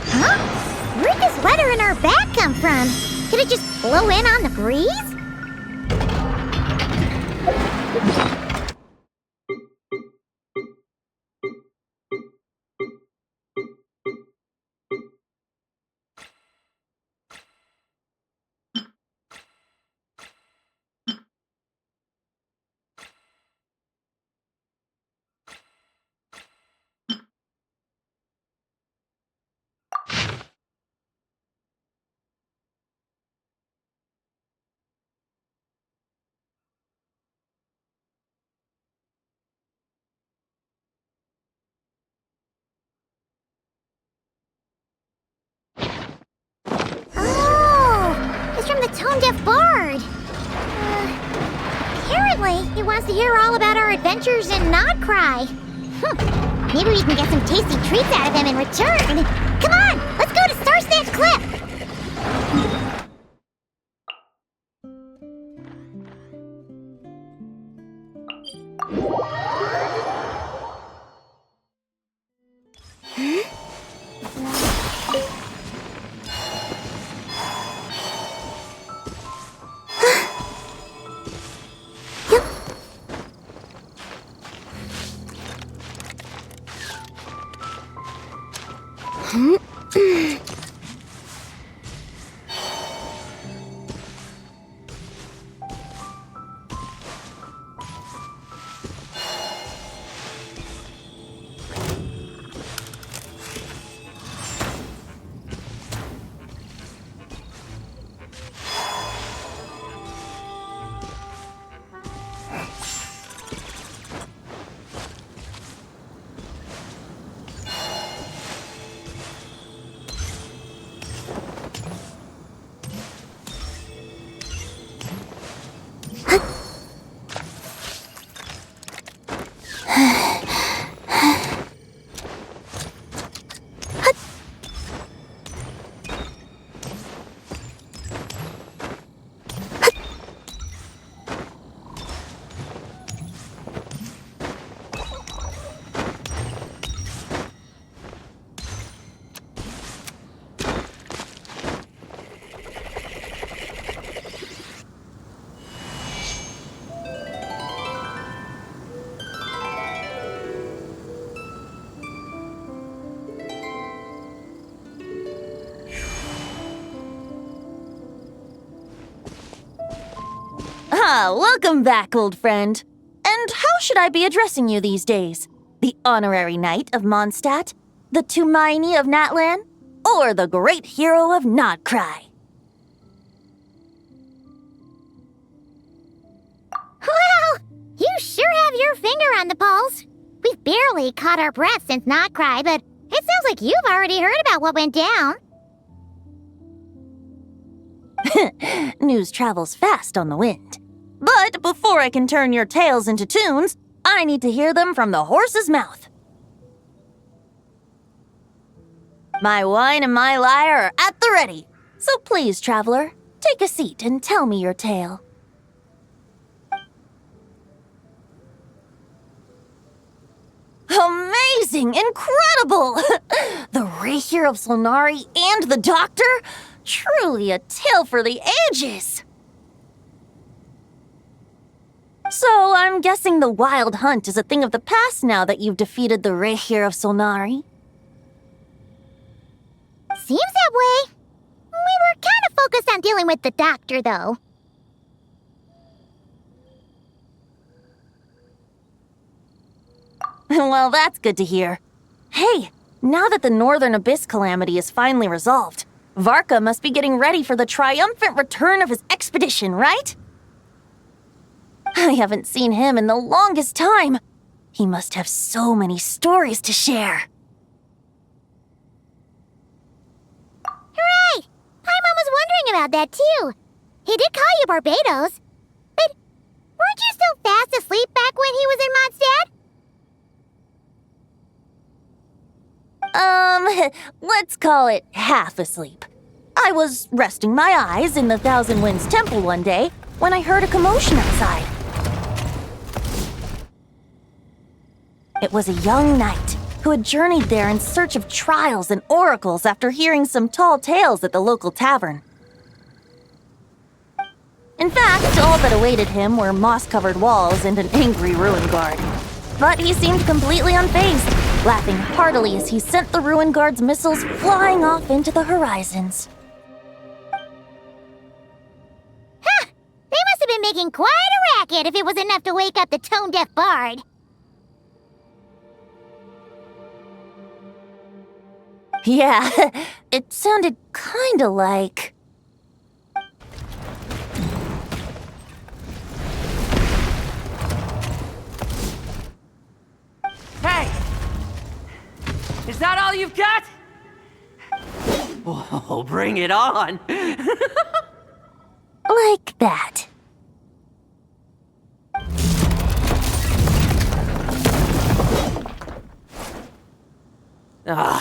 Huh? Where'd this letter in our bag come from? Did it just blow in on the breeze? Oh, it's from the tone-deaf bard. Apparently, he wants to hear all about our adventures in Nodcry. Maybe we can get some tasty treats out of him in return. Come on, let's go to Star Snatch Cliff. Welcome back, old friend. And how should I be addressing you these days? The honorary knight of Mondstadt? The Tumaini of Natlan? Or the great hero of Nodcry? Well, you sure have your finger on the pulse. We've barely caught our breath since Nodcry, but it sounds like you've already heard about what went down. News travels fast on the wind. But before I can turn your tales into tunes, I need to hear them from the horse's mouth. My wine and my lyre are at the ready. So please, traveler, take a seat and tell me your tale. Amazing! Incredible! The Rahier of Solnari and the Doctor? Truly a tale for the ages! So I'm guessing the wild hunt is a thing of the past now that you've defeated the Rahier of Solnari? Seems that way. We were kind of focused on dealing with the Doctor, though. Well, that's good to hear. Hey, now that the Northern Abyss calamity is finally resolved, Varka must be getting ready for the triumphant return of his expedition, right? I haven't seen him in the longest time. He must have so many stories to share. Hooray! Paimon was wondering about that, too. He did call you Barbados. But weren't you still fast asleep back when he was in Mondstadt? Let's call it half asleep. I was resting my eyes in the Thousand Winds Temple one day when I heard a commotion outside. It was a young knight, who had journeyed there in search of trials and oracles after hearing some tall tales at the local tavern. In fact, all that awaited him were moss-covered walls and an angry ruin guard. But he seemed completely unfazed, laughing heartily as he sent the ruin guard's missiles flying off into the horizons. Ha! They must have been making quite a racket if it was enough to wake up the tone-deaf bard. Yeah, it sounded kinda like... Hey! Is that all you've got? Oh, bring it on! like that.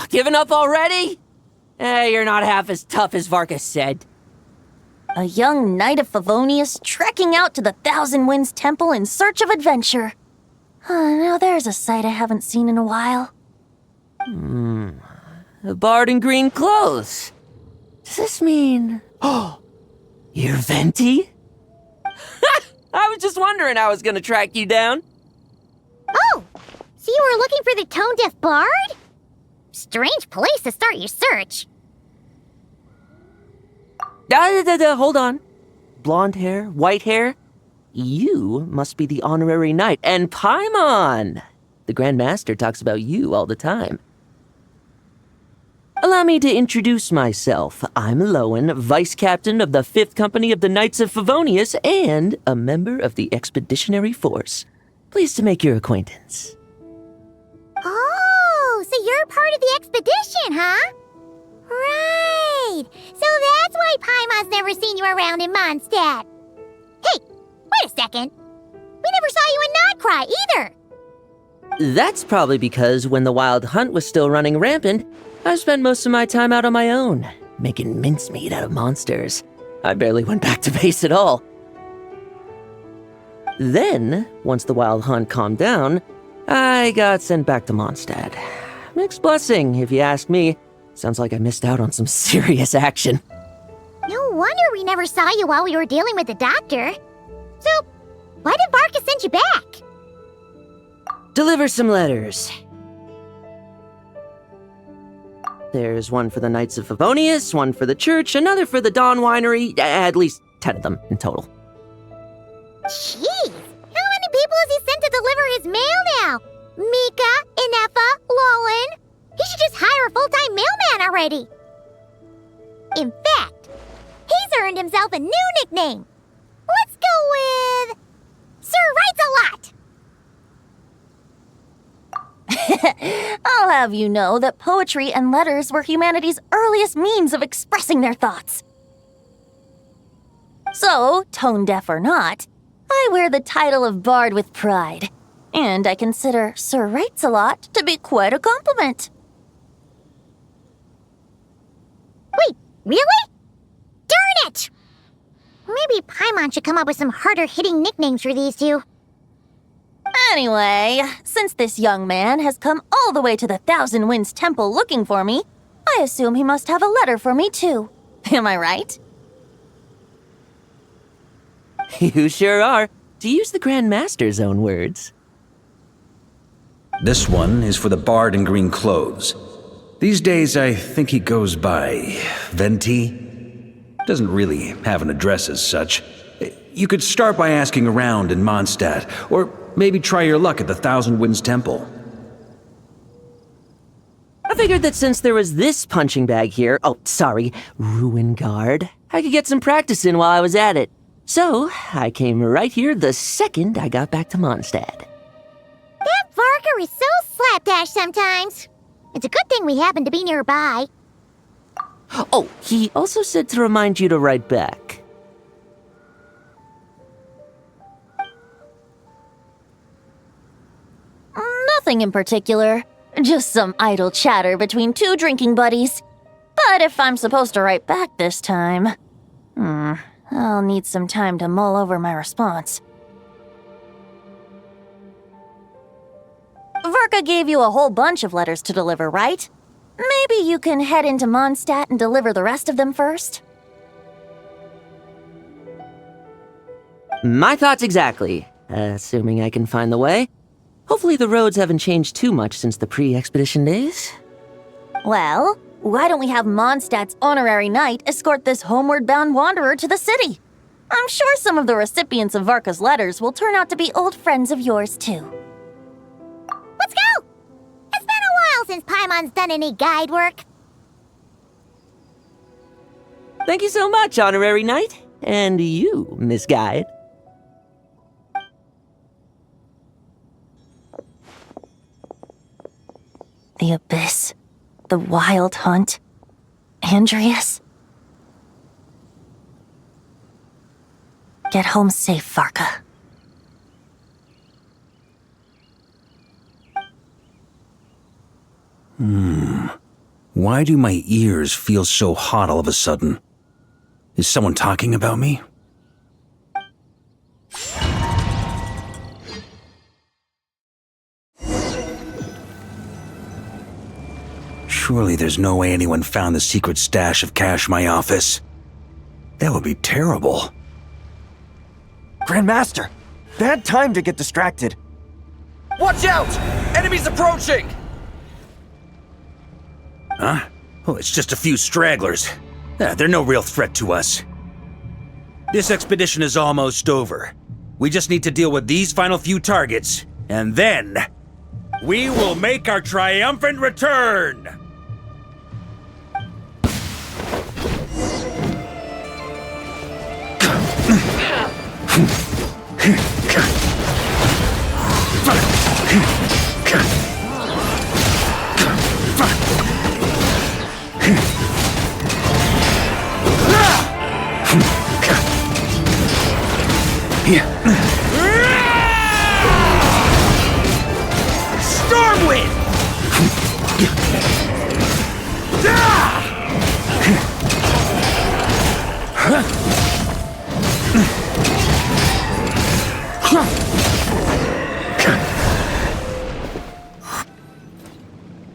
Giving up already? You're not half as tough as Varka said. A young knight of Favonius trekking out to the Thousand Winds Temple in search of adventure. Now there's a sight I haven't seen in a while. A bard in green clothes. Does this mean... Oh, you're Venti? I was just wondering how I was gonna track you down. Oh! So you were looking for the tone-deaf bard? Strange place to start your search. Hold on. Blonde hair, white hair. You must be the honorary knight. And Paimon! The Grand Master talks about you all the time. Allow me to introduce myself. I'm Lowen, Vice Captain of the 5th Company of the Knights of Favonius and a member of the Expeditionary Force. Pleased to make your acquaintance. Oh, so you're part of the expedition, huh? Right. So that's why Paimon's never seen you around in Mondstadt. Hey, wait a second. We never saw you in Notcry either. That's probably because when the Wild Hunt was still running rampant, I spent most of my time out on my own, making mincemeat out of monsters. I barely went back to base at all. Then, once the Wild Hunt calmed down, I got sent back to Mondstadt. Mixed blessing, if you ask me. Sounds like I missed out on some serious action. No wonder we never saw you while we were dealing with the doctor. So, why did Varka send you back? Deliver some letters. There's one for the Knights of Favonius, one for the church, another for the Dawn Winery, at least 10 of them in total. Jeez, how many people has he sent to deliver his mail now? Mika, Inefa, Lowen. He should just hire a full-time mailman already. In fact, he's earned himself a new nickname. Let's go with... Sir Writes-A-Lot. I'll have you know that poetry and letters were humanity's earliest means of expressing their thoughts. So, tone-deaf or not, I wear the title of Bard with pride. And I consider Sir Writes-A-Lot to be quite a compliment. Wait, really? Darn it! Maybe Paimon should come up with some harder-hitting nicknames for these two. Anyway, since this young man has come all the way to the Thousand Winds Temple looking for me, I assume he must have a letter for me too. Am I right? You sure are. To use the Grand Master's own words. This one is for the bard in green clothes. These days, I think he goes by Venti. Doesn't really have an address as such. You could start by asking around in Mondstadt, or maybe try your luck at the Thousand Winds Temple. I figured that since there was this punching bag here, ruin guard, I could get some practice in while I was at it. So, I came right here the second I got back to Mondstadt. That Varka is so slapdash sometimes. It's a good thing we happen to be nearby. Oh, he also said to remind you to write back. Nothing in particular. Just some idle chatter between two drinking buddies. But if I'm supposed to write back this time... I'll need some time to mull over my response. Varka gave you a whole bunch of letters to deliver, right? Maybe you can head into Mondstadt and deliver the rest of them first? My thoughts exactly, assuming I can find the way. Hopefully the roads haven't changed too much since the pre-expedition days. Well, why don't we have Mondstadt's honorary knight escort this homeward-bound wanderer to the city? I'm sure some of the recipients of Varka's letters will turn out to be old friends of yours, too. Let's go! It's been a while since Paimon's done any guide work. Thank you so much, Honorary Knight. And you, Miss Guide. The Abyss. The Wild Hunt. Andreas. Get home safe, Varka. Why do my ears feel so hot all of a sudden? Is someone talking about me? Surely there's no way anyone found the secret stash of cash in my office. That would be terrible. Grandmaster! Bad time to get distracted. Watch out! Enemies approaching! Huh? Oh, it's just a few stragglers. They're no real threat to us. This expedition is almost over. We just need to deal with these final few targets, and then we will make our triumphant return! Stormwind!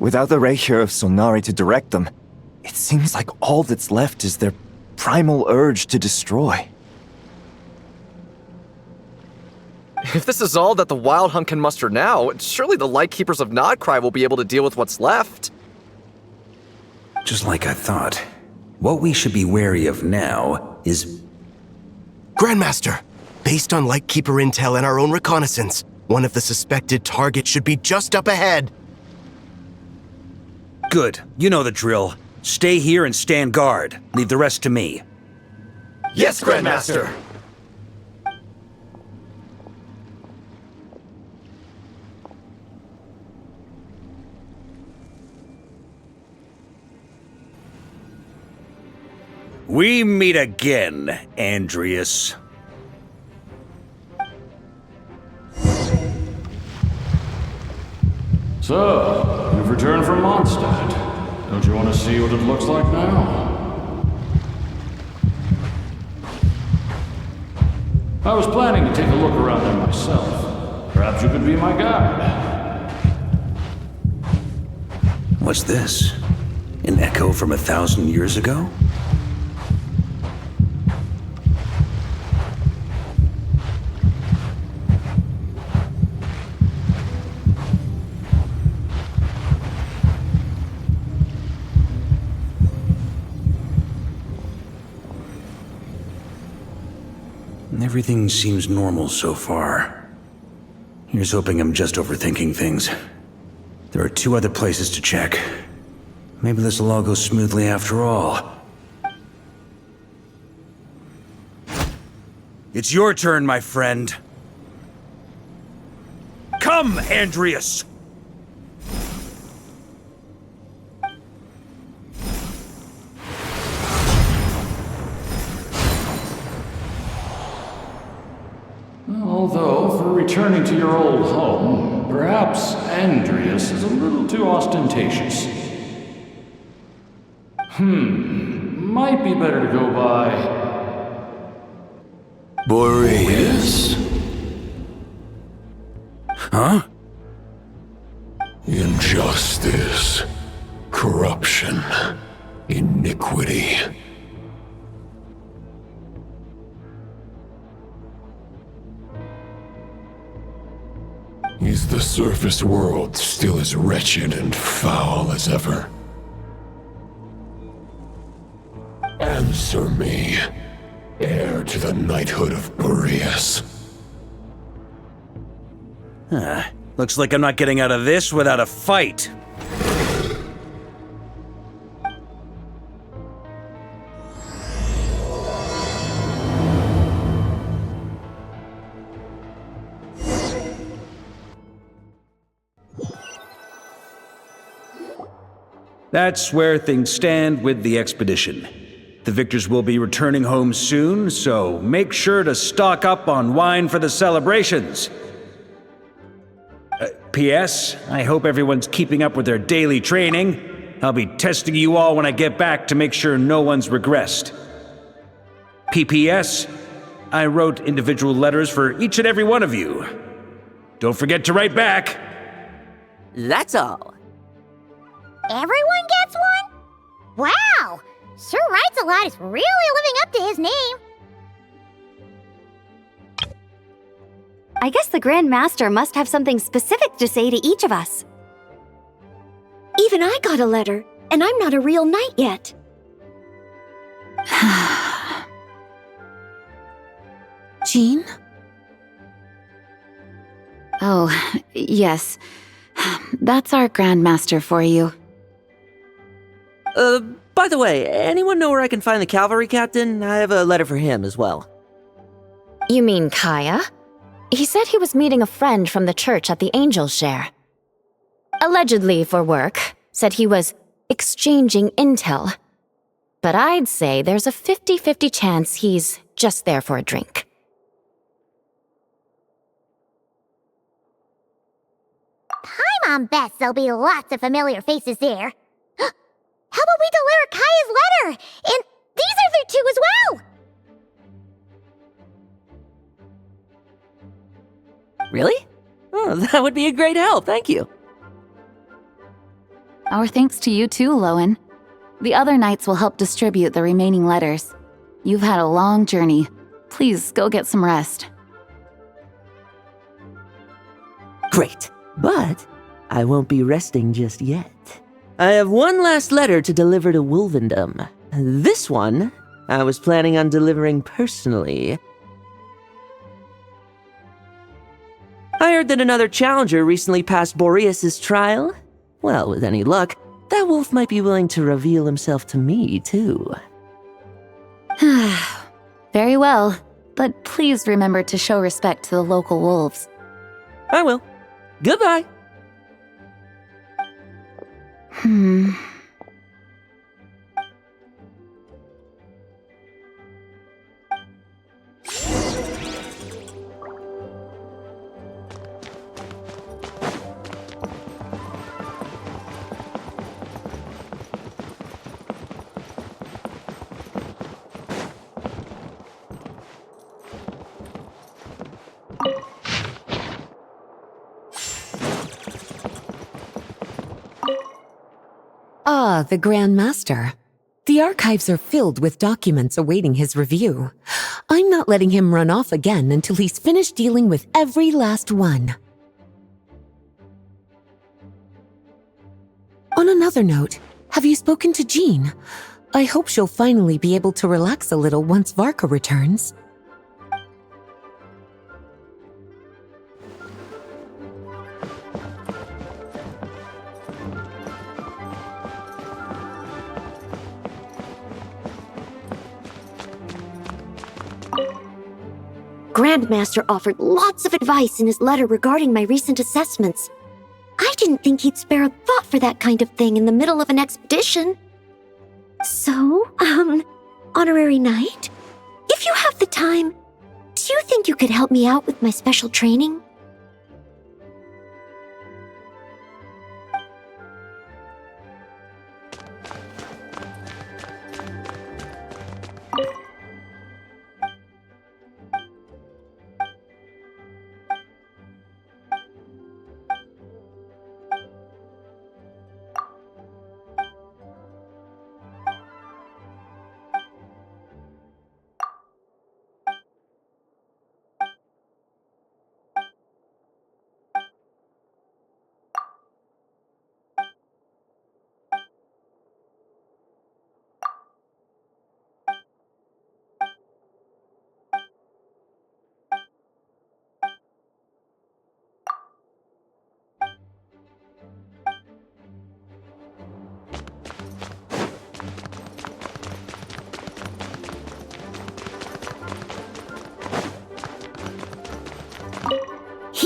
Without the Rapier of Solnari to direct them, it seems like all that's left is their primal urge to destroy. If this is all that the Wild Hunt can muster now, surely the Lightkeepers of Nodcry will be able to deal with what's left. Just like I thought. What we should be wary of now is... Grandmaster, based on Lightkeeper intel and our own reconnaissance, one of the suspected targets should be just up ahead. Good. You know the drill. Stay here and stand guard. Leave the rest to me. Yes, Grandmaster! We meet again, Andreas. So, you've returned from Mondstadt. Don't you want to see what it looks like now? I was planning to take a look around there myself. Perhaps you could be my guide. What's this? An echo from 1,000 years ago? Everything seems normal so far. Here's hoping I'm just overthinking things. There are 2 other places to check. Maybe this will all go smoothly after all. It's your turn, my friend. Come, Andreas! Although, for returning to your old home, perhaps Andreas is a little too ostentatious. Might be better to go by... Boreas. Huh? Injustice, corruption, iniquity. Is the surface world still as wretched and foul as ever? Answer me, heir to the knighthood of Boreas. Looks like I'm not getting out of this without a fight. That's where things stand with the expedition. The victors will be returning home soon, so make sure to stock up on wine for the celebrations. P.S. I hope everyone's keeping up with their daily training. I'll be testing you all when I get back to make sure no one's regressed. P.P.S. I wrote individual letters for each and every one of you. Don't forget to write back. That's all. Everyone gets one? Wow! Sir Writes a Lot is really living up to his name. I guess the Grand Master must have something specific to say to each of us. Even I got a letter, and I'm not a real knight yet. Jean? Oh, yes. That's our Grand Master for you. By the way, anyone know where I can find the cavalry captain? I have a letter for him as well. You mean Kaya? He said he was meeting a friend from the church at the Angel Share. Allegedly for work, said he was exchanging intel. But I'd say there's a 50-50 chance he's just there for a drink. Paimon bets there'll be lots of familiar faces there. How about we deliver Kaya's letter? And these are there too as well! Really? Oh, that would be a great help, thank you. Our thanks to you too, Lowen. The other knights will help distribute the remaining letters. You've had a long journey. Please go get some rest. Great, but I won't be resting just yet. I have one last letter to deliver to Wolvendom. This one, I was planning on delivering personally. I heard that another challenger recently passed Boreas' trial. Well, with any luck, that wolf might be willing to reveal himself to me, too. Very well, but please remember to show respect to the local wolves. I will. Goodbye. Ah, the Grand Master. The archives are filled with documents awaiting his review. I'm not letting him run off again until he's finished dealing with every last one. On another note, have you spoken to Jean? I hope she'll finally be able to relax a little once Varka returns. Grandmaster offered lots of advice in his letter regarding my recent assessments. I didn't think he'd spare a thought for that kind of thing in the middle of an expedition. So, Honorary Knight, if you have the time, do you think you could help me out with my special training?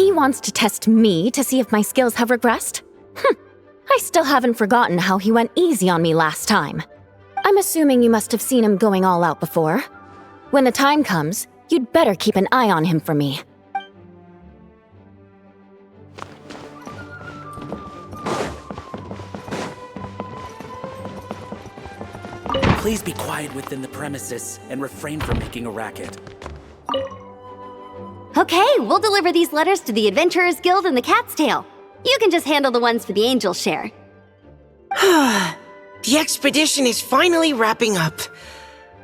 He wants to test me to see if my skills have regressed? I still haven't forgotten how he went easy on me last time. I'm assuming you must have seen him going all out before. When the time comes, you'd better keep an eye on him for me. Please be quiet within the premises and refrain from making a racket. Okay, we'll deliver these letters to the Adventurers Guild and the Cat's Tail. You can just handle the ones for the Angels share. The expedition is finally wrapping up.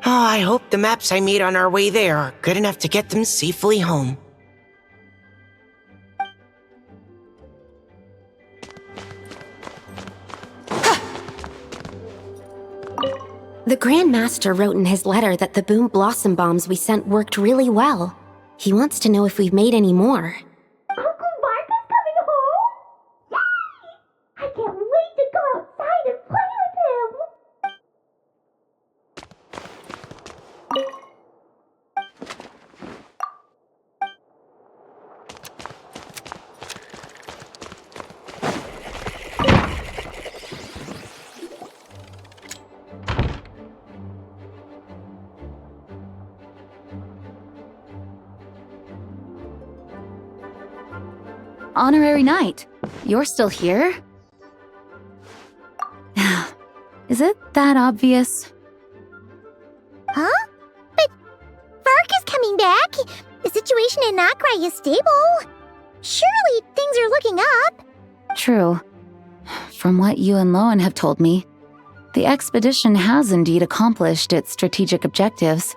Oh, I hope the maps I made on our way there are good enough to get them safely home. The Grand Master wrote in his letter that the Boom Blossom bombs we sent worked really well. He wants to know if we've made any more. Uncle Varka's coming home? Yay! I can't wait to go outside and play with him! Honorary Knight, you're still here? Is it that obvious? Huh? But Varka's coming back. The situation in Nokrai is stable. Surely things are looking up. True. From what you and Lowen have told me, the expedition has indeed accomplished its strategic objectives.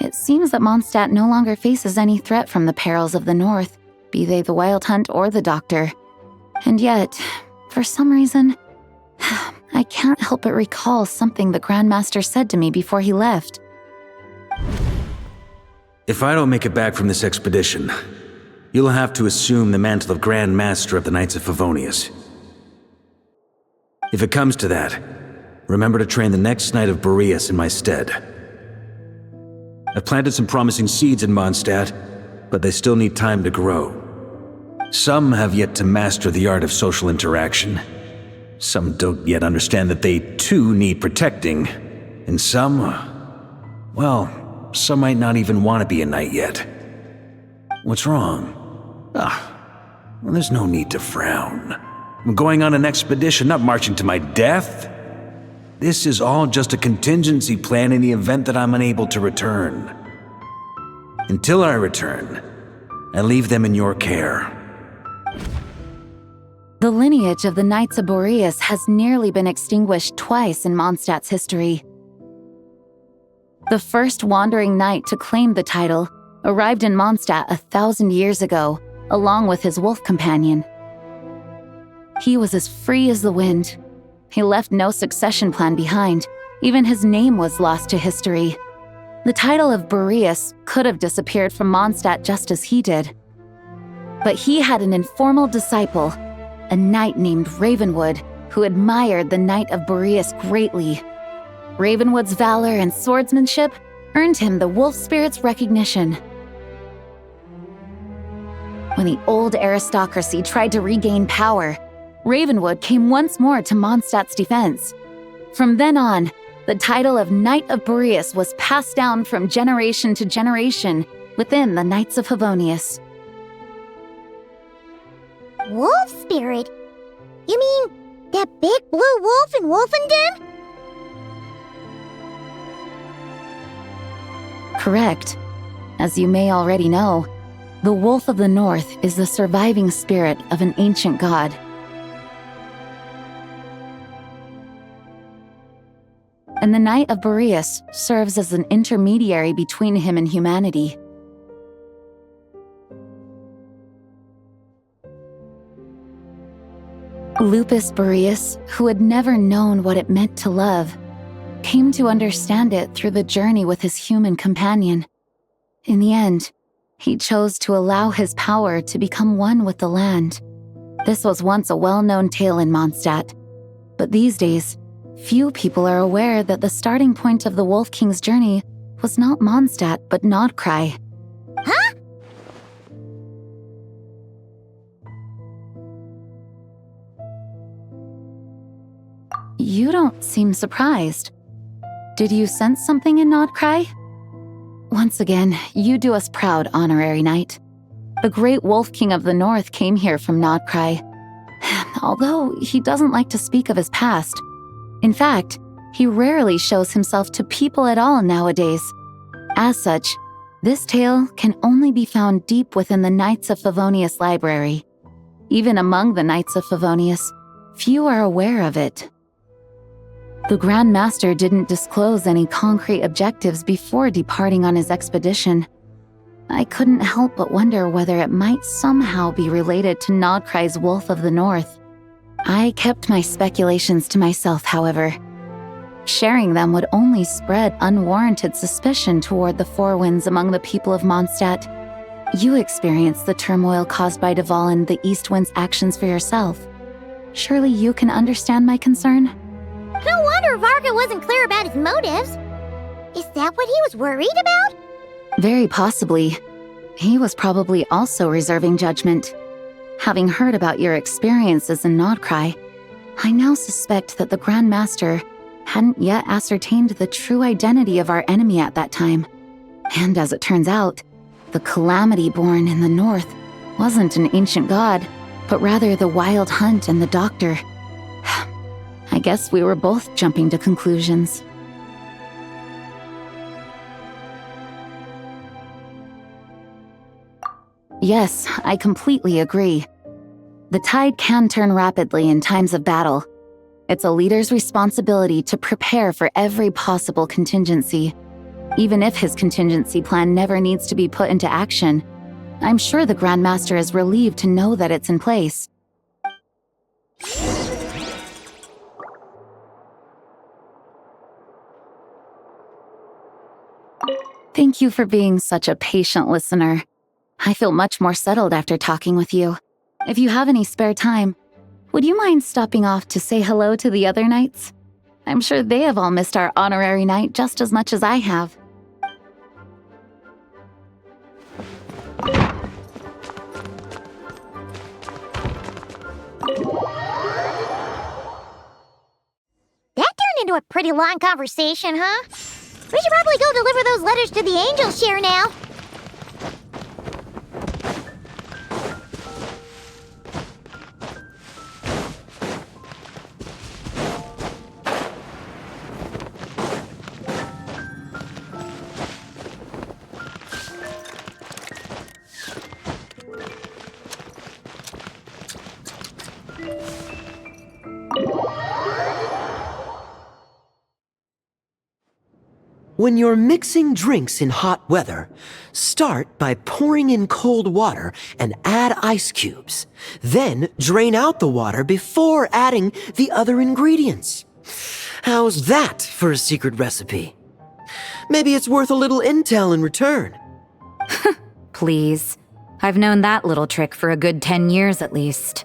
It seems that Mondstadt no longer faces any threat from the perils of the North, be they the Wild Hunt or the Doctor. And yet, for some reason, I can't help but recall something the Grandmaster said to me before he left. If I don't make it back from this expedition, you'll have to assume the mantle of Grand Master of the Knights of Favonius. If it comes to that, remember to train the next Knight of Boreas in my stead. I've planted some promising seeds in Mondstadt, but they still need time to grow. Some have yet to master the art of social interaction. Some don't yet understand that they too need protecting. And some, well, some might not even want to be a knight yet. What's wrong? Well, there's no need to frown. I'm going on an expedition, not marching to my death. This is all just a contingency plan in the event that I'm unable to return. Until I return, I leave them in your care. The lineage of the Knights of Boreas has nearly been extinguished twice in Mondstadt's history. The first wandering knight to claim the title arrived in Mondstadt 1,000 years ago, along with his wolf companion. He was as free as the wind. He left no succession plan behind. Even his name was lost to history. The title of Boreas could have disappeared from Mondstadt just as he did. But he had an informal disciple, a knight named Ravenwood, who admired the Knight of Boreas greatly. Ravenwood's valor and swordsmanship earned him the wolf spirit's recognition. When the old aristocracy tried to regain power, Ravenwood came once more to Mondstadt's defense. From then on, the title of Knight of Boreas was passed down from generation to generation within the Knights of Favonius. Wolf spirit? You mean that big blue wolf in Wolfenden? Correct. As you may already know, the Wolf of the North is the surviving spirit of an ancient god. And the Knight of Boreas serves as an intermediary between him and humanity. Lupus Boreas, who had never known what it meant to love, came to understand it through the journey with his human companion. In the end, he chose to allow his power to become one with the land. This was once a well-known tale in Mondstadt, but these days, few people are aware that the starting point of the Wolf King's journey was not Mondstadt, but Nokrai. Huh? you don't seem surprised. Did you sense something in Nodcry? Once again, you do us proud, Honorary Knight. The great Wolf King of the North came here from Nodcry. Although he doesn't like to speak of his past. In fact, he rarely shows himself to people at all nowadays. As such, this tale can only be found deep within the Knights of Favonius library. Even among the Knights of Favonius, few are aware of it. The Grand Master didn't disclose any concrete objectives before departing on his expedition. I couldn't help but wonder whether it might somehow be related to Nodcry's Wolf of the North. I kept my speculations to myself, however. Sharing them would only spread unwarranted suspicion toward the Four Winds among the people of Mondstadt. You experienced the turmoil caused by Duval and the East Wind's actions for yourself. Surely you can understand my concern? No wonder Varka wasn't clear about his motives. Is that what he was worried about? Very possibly. He was probably also reserving judgment. Having heard about your experiences in Nodcry, I now suspect that the Grand Master hadn't yet ascertained the true identity of our enemy at that time. And as it turns out, the calamity born in the north wasn't an ancient god, but rather the Wild Hunt and the Doctor. I guess we were both jumping to conclusions. Yes, I completely agree. The tide can turn rapidly in times of battle. It's a leader's responsibility to prepare for every possible contingency. Even if his contingency plan never needs to be put into action, I'm sure the Grand Master is relieved to know that it's in place. Thank you for being such a patient listener. I feel much more settled after talking with you. If you have any spare time, would you mind stopping off to say hello to the other knights? I'm sure they have all missed our honorary knight just as much as I have. That turned into a pretty long conversation, huh? We should probably go deliver those letters to the Angel Share now. When you're mixing drinks in hot weather, start by pouring in cold water and add ice cubes. Then drain out the water before adding the other ingredients. How's that for a secret recipe? Maybe it's worth a little intel in return. Please. I've known that little trick for a good 10 years at least.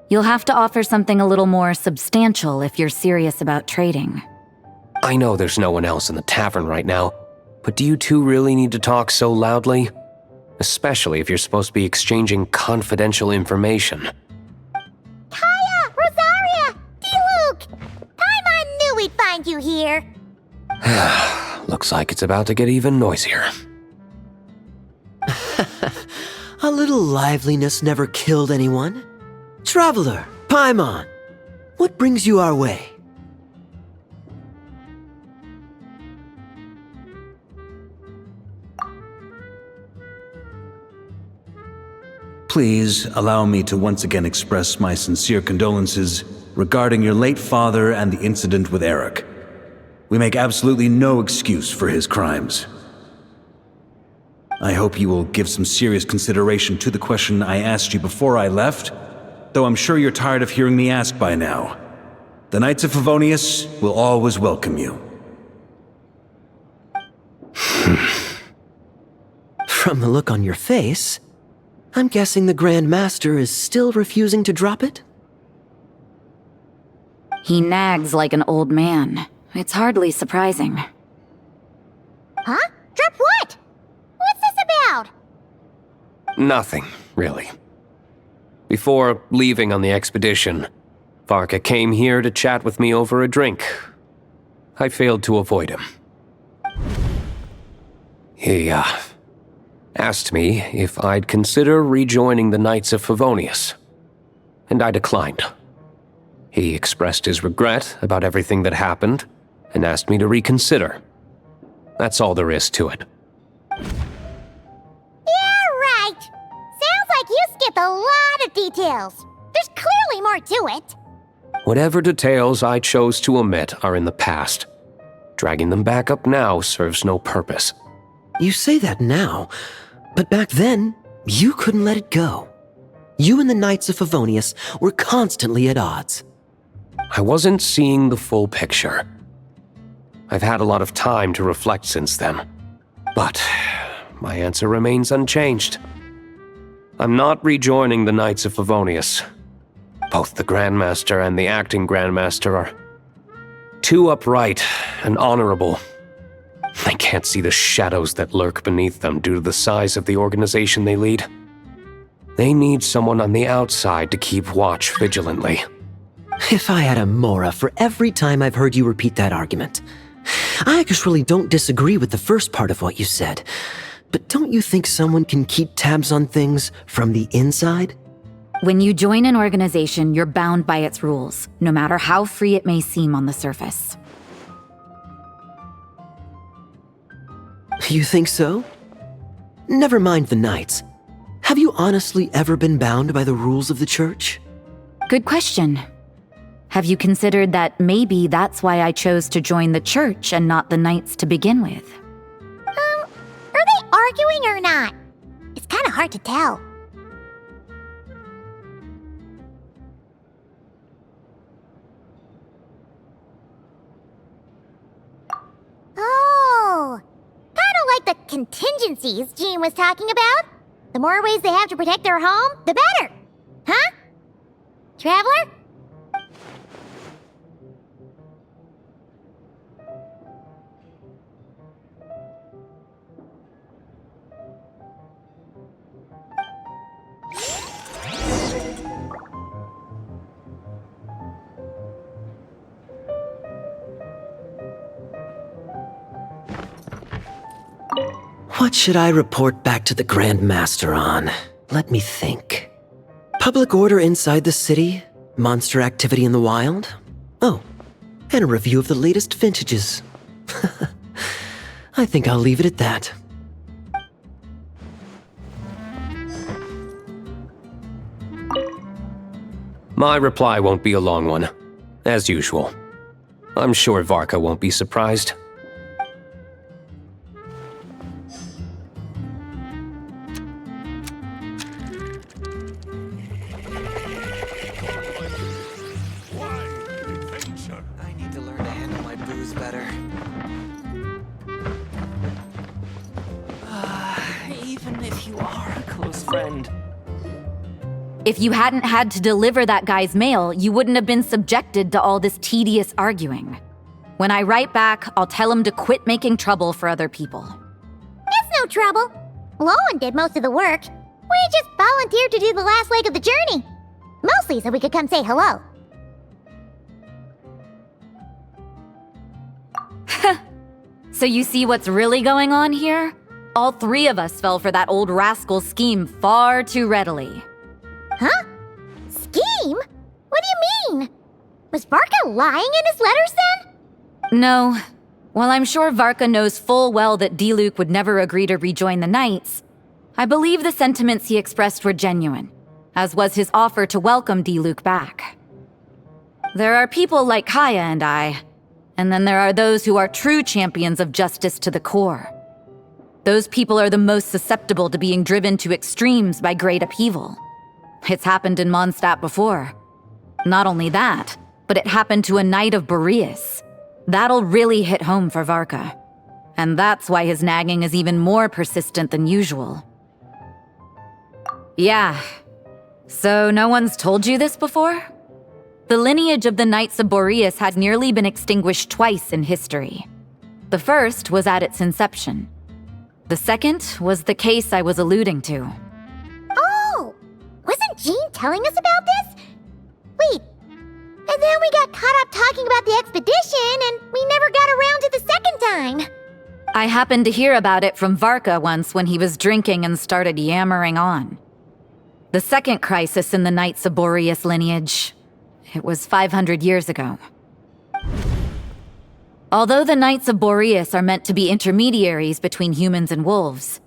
You'll have to offer something a little more substantial if you're serious about trading. I know there's no one else in the tavern right now, but do you two really need to talk so loudly? Especially if you're supposed to be exchanging confidential information. Kaya! Rosaria! D-Luke! Paimon knew we'd find you here! Looks like it's about to get even noisier. A little liveliness never killed anyone. Traveler, Paimon, what brings you our way? Please allow me to once again express my sincere condolences regarding your late father and the incident with Eric. We make absolutely no excuse for his crimes. I hope you will give some serious consideration to the question I asked you before I left, though I'm sure you're tired of hearing me ask by now. The Knights of Favonius will always welcome you. From the look on your face, I'm guessing the Grand Master is still refusing to drop it? He nags like an old man. It's hardly surprising. Huh? Drop what? What's this about? Nothing, really. Before leaving on the expedition, Varka came here to chat with me over a drink. I failed to avoid him. He, asked me if I'd consider rejoining the Knights of Favonius, and I declined. He expressed his regret about everything that happened and asked me to reconsider. That's all there is to it. Yeah, right. Sounds like you skipped a lot of details. There's clearly more to it. Whatever details I chose to omit are in the past. Dragging them back up now serves no purpose. You say that now, but back then, you couldn't let it go. You and the Knights of Favonius were constantly at odds. I wasn't seeing the full picture. I've had a lot of time to reflect since then. But my answer remains unchanged. I'm not rejoining the Knights of Favonius. Both the Grandmaster and the acting Grandmaster are too upright and honorable. I can't see the shadows that lurk beneath them due to the size of the organization they lead. They need someone on the outside to keep watch vigilantly. If I had a Mora for every time I've heard you repeat that argument. I actually don't disagree with the first part of what you said, but don't you think someone can keep tabs on things from the inside? When you join an organization, you're bound by its rules, no matter how free it may seem on the surface. You think so? Never mind the Knights. Have you honestly ever been bound by the rules of the Church? Good question. Have you considered that maybe that's why I chose to join the Church and not the Knights to begin with? Are they arguing or not? It's kind of hard to tell. Oh, kind of like the contingencies Jean was talking about. The more ways they have to protect their home, the better. Huh? Traveler? What should I report back to the Grand Master on? Let me think. Public order inside the city, monster activity in the wild. Oh, and a review of the latest vintages. I think I'll leave it at that. My reply won't be a long one, as usual. I'm sure Varka won't be surprised. I need to learn to handle my booze better. Even if you are a close friend. If you hadn't had to deliver that guy's mail, you wouldn't have been subjected to all this tedious arguing. When I write back, I'll tell him to quit making trouble for other people. It's no trouble. Lowen did most of the work. We just volunteered to do the last leg of the journey. Mostly so we could come say hello. So you see what's really going on here? All three of us fell for that old rascal's scheme far too readily. Huh? Scheme? What do you mean? Was Varka lying in his letters then? No. While I'm sure Varka knows full well that Diluc would never agree to rejoin the Knights, I believe the sentiments he expressed were genuine, as was his offer to welcome Diluc back. There are people like Kaya and I, and then there are those who are true champions of justice to the core. Those people are the most susceptible to being driven to extremes by great upheaval. It's happened in Mondstadt before. Not only that, but it happened to a Knight of Boreas. That'll really hit home for Varka. And that's why his nagging is even more persistent than usual. Yeah. So no one's told you this before? The lineage of the Knights of Boreas had nearly been extinguished twice in history. The first was at its inception. The second was the case I was alluding to. Oh! Wasn't Jean telling us about this? Wait, Then we got caught up talking about the expedition, and we never got around to the second time. I happened to hear about it from Varka once when he was drinking and started yammering on. The second crisis in the Knights of Boreas lineage. It was 500 years ago. Although the Knights of Boreas are meant to be intermediaries between humans and wolves,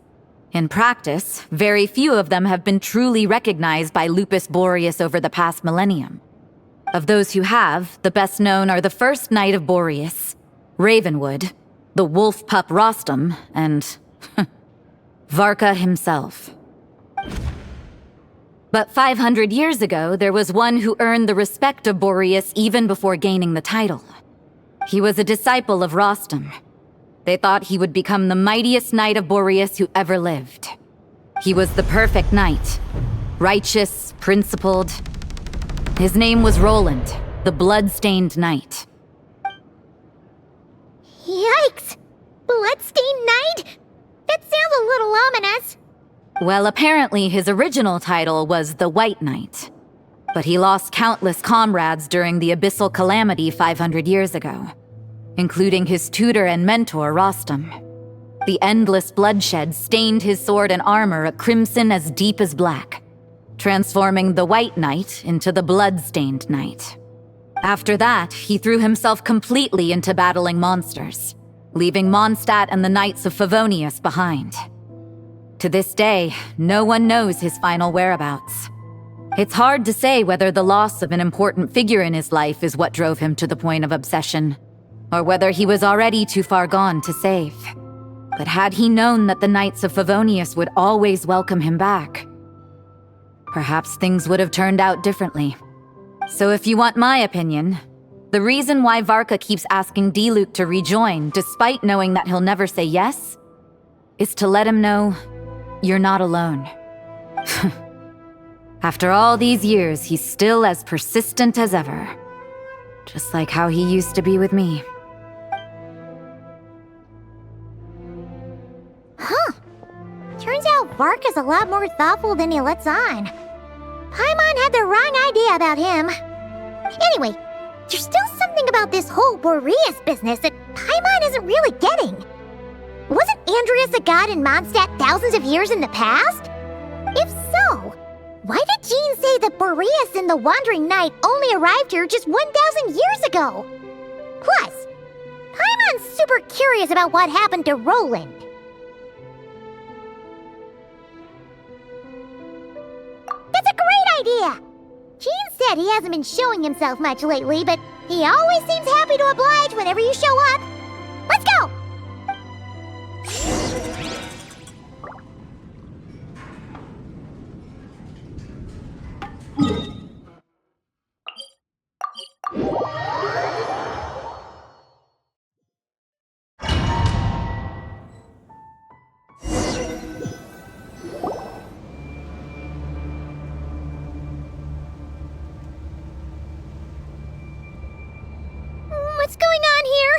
in practice, very few of them have been truly recognized by Lupus Boreas over the past millennium. Of those who have, the best known are the first Knight of Boreas, Ravenwood, the wolf pup Rostam, and Varka himself. But 500 years ago, there was one who earned the respect of Boreas even before gaining the title. He was a disciple of Rostam. They thought he would become the mightiest Knight of Boreas who ever lived. He was the perfect knight, righteous, principled. His name was Roland, the blood-stained knight. Yikes! Bloodstained Knight? That sounds a little ominous. Well, apparently his original title was the White Knight. But he lost countless comrades during the Abyssal Calamity 500 years ago, including his tutor and mentor, Rostam. The endless bloodshed stained his sword and armor a crimson as deep as black, transforming the White Knight into the Blood-Stained Knight. After that, he threw himself completely into battling monsters, leaving Mondstadt and the Knights of Favonius behind. To this day, no one knows his final whereabouts. It's hard to say whether the loss of an important figure in his life is what drove him to the point of obsession, or whether he was already too far gone to save. But had he known that the Knights of Favonius would always welcome him back, perhaps things would have turned out differently. So if you want my opinion, the reason why Varka keeps asking Diluc to rejoin, despite knowing that he'll never say yes, is to let him know you're not alone. After all these years, he's still as persistent as ever. Just like how he used to be with me. Huh. Turns out Varka's a lot more thoughtful than he lets on. Paimon had the wrong idea about him. Anyway, there's still something about this whole Boreas business that Paimon isn't really getting. Wasn't Andreas a god in Mondstadt thousands of years in the past? If so, why did Jean say that Boreas and the Wandering Knight only arrived here just 1,000 years ago? Plus, Paimon's super curious about what happened to Roland. That's a great idea! Jean said he hasn't been showing himself much lately, but he always seems happy to oblige whenever you show up. Let's go! What's going on here?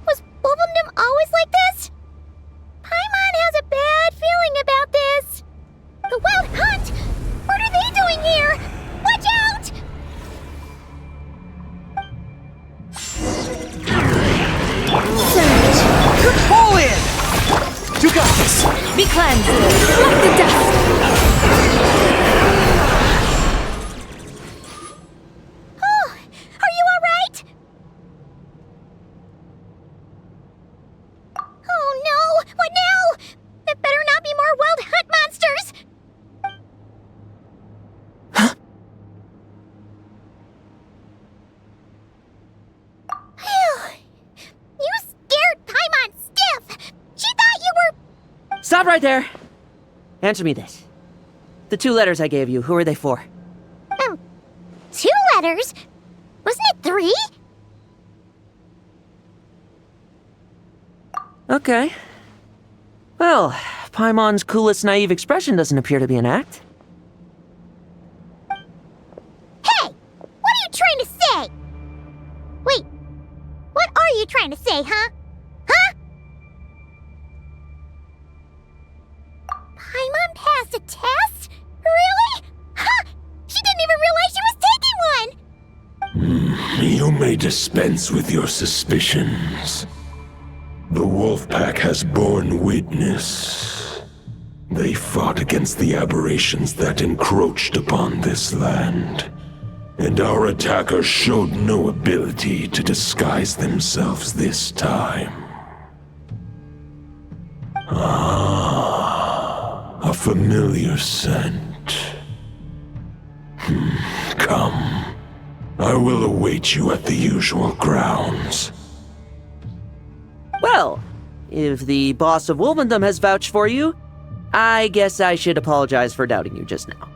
Was Wolfendom always like this? Paimon has a bad feeling about this. The Wild Hunt? What are they doing here? Watch out! Pull in! You got this! Be cleansed! Like the dust! Oh, are you alright? Oh no! What now? There better not be more Wild Hunt monsters! You scared Paimon stiff! She thought you were... Stop right there! Answer me this. The 2 letters I gave you, who are they for? 2 letters? Wasn't it 3? Okay. Well, Paimon's coolest naive expression doesn't appear to be an act. Hey! What are you trying to say? Wait, what are you trying to say, huh? Huh? Paimon passed a test? Really? Huh! She didn't even realize she was taking one! You may dispense with your suspicions. The Wolfpack has borne witness. They fought against the aberrations that encroached upon this land, and our attackers showed no ability to disguise themselves this time. Ah, a familiar scent. Come. I will await you at the usual grounds. Well, if the boss of Wolvendom has vouched for you, I guess I should apologize for doubting you just now.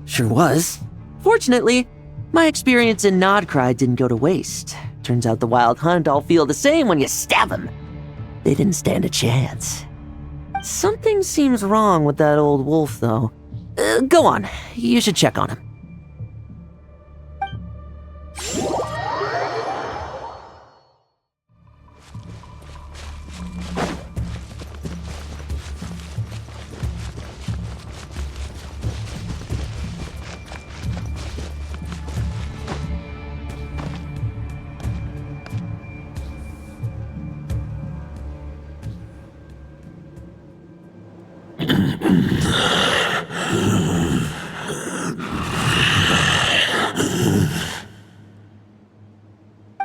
Sure was. Fortunately, my experience in Nodcry didn't go to waste. Turns out the Wild Hunt all feel the same when you stab them. They didn't stand a chance. Something seems wrong with that old wolf, though. Go on. You should check on him.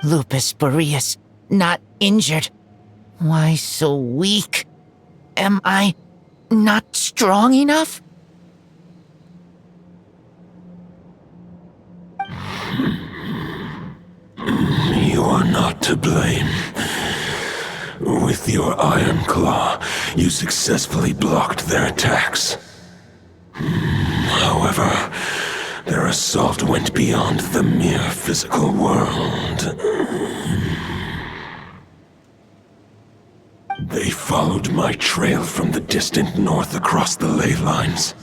Lupus Boreas, not injured. Why so weak? Am I not strong enough? You are not to blame. With your Iron Claw, you successfully blocked their attacks. However, their assault went beyond the mere physical world. They followed my trail from the distant north across the ley lines.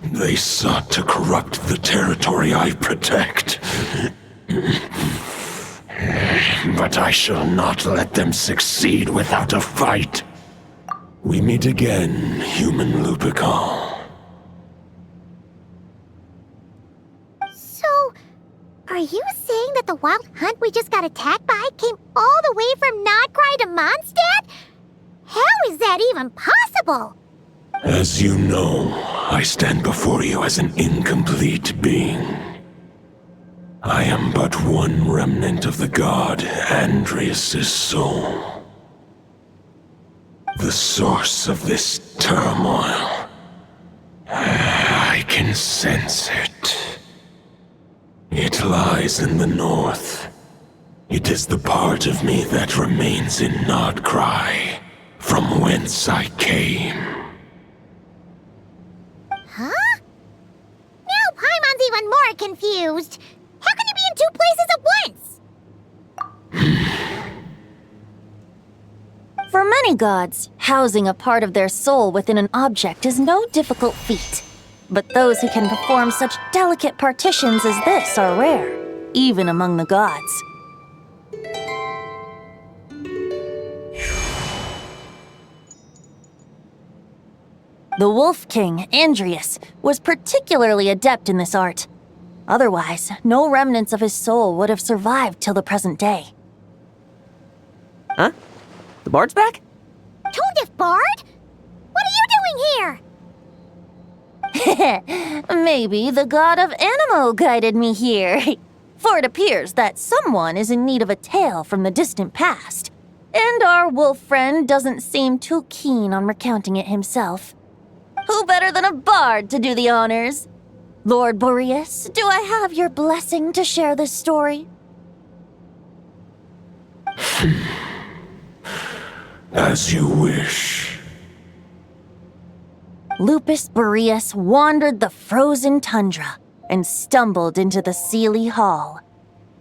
They sought to corrupt the territory I protect. But I shall not let them succeed without a fight. We meet again, human Lupical. So, are you saying that the Wild Hunt we just got attacked by came all the way from Nodcry to Mondstadt? How is that even possible? As you know, I stand before you as an incomplete being. I am but one remnant of the god Andreas' soul. The source of this turmoil. I can sense it. It lies in the north. It is the part of me that remains in Nodcry, from whence I came. Huh? Now Paimon's even more confused. How can you be in two places at once? For many gods, housing a part of their soul within an object is no difficult feat. But those who can perform such delicate partitions as this are rare, even among the gods. The Wolf King, Andreas, was particularly adept in this art. Otherwise, no remnants of his soul would have survived till the present day. Huh? The bard's back? Tone-deaf bard? What are you doing here? Maybe the god of Animo guided me here. For it appears that someone is in need of a tale from the distant past. And our wolf friend doesn't seem too keen on recounting it himself. Who better than a bard to do the honors? Lord Boreas, do I have your blessing to share this story? As you wish. Lupus Boreas wandered the frozen tundra and stumbled into the Seelie Hall.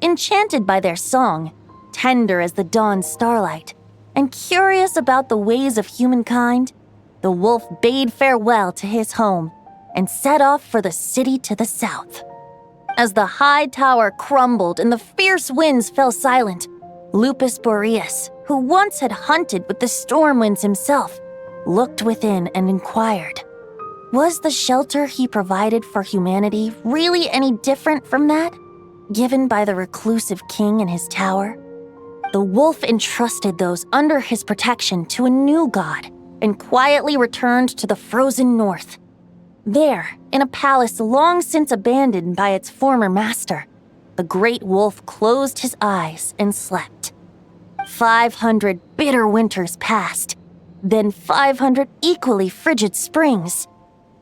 Enchanted by their song, tender as the dawn starlight, and curious about the ways of humankind, the wolf bade farewell to his home and set off for the city to the south. As the high tower crumbled and the fierce winds fell silent, Lupus Boreas, who once had hunted with the storm winds himself, looked within and inquired, Was the shelter he provided for humanity really any different from that given by the reclusive king in his tower? The wolf entrusted those under his protection to a new god and quietly returned to the frozen north. There, in a palace long since abandoned by its former master, the great wolf closed his eyes and slept. 500 bitter winters passed, then 500 equally frigid springs.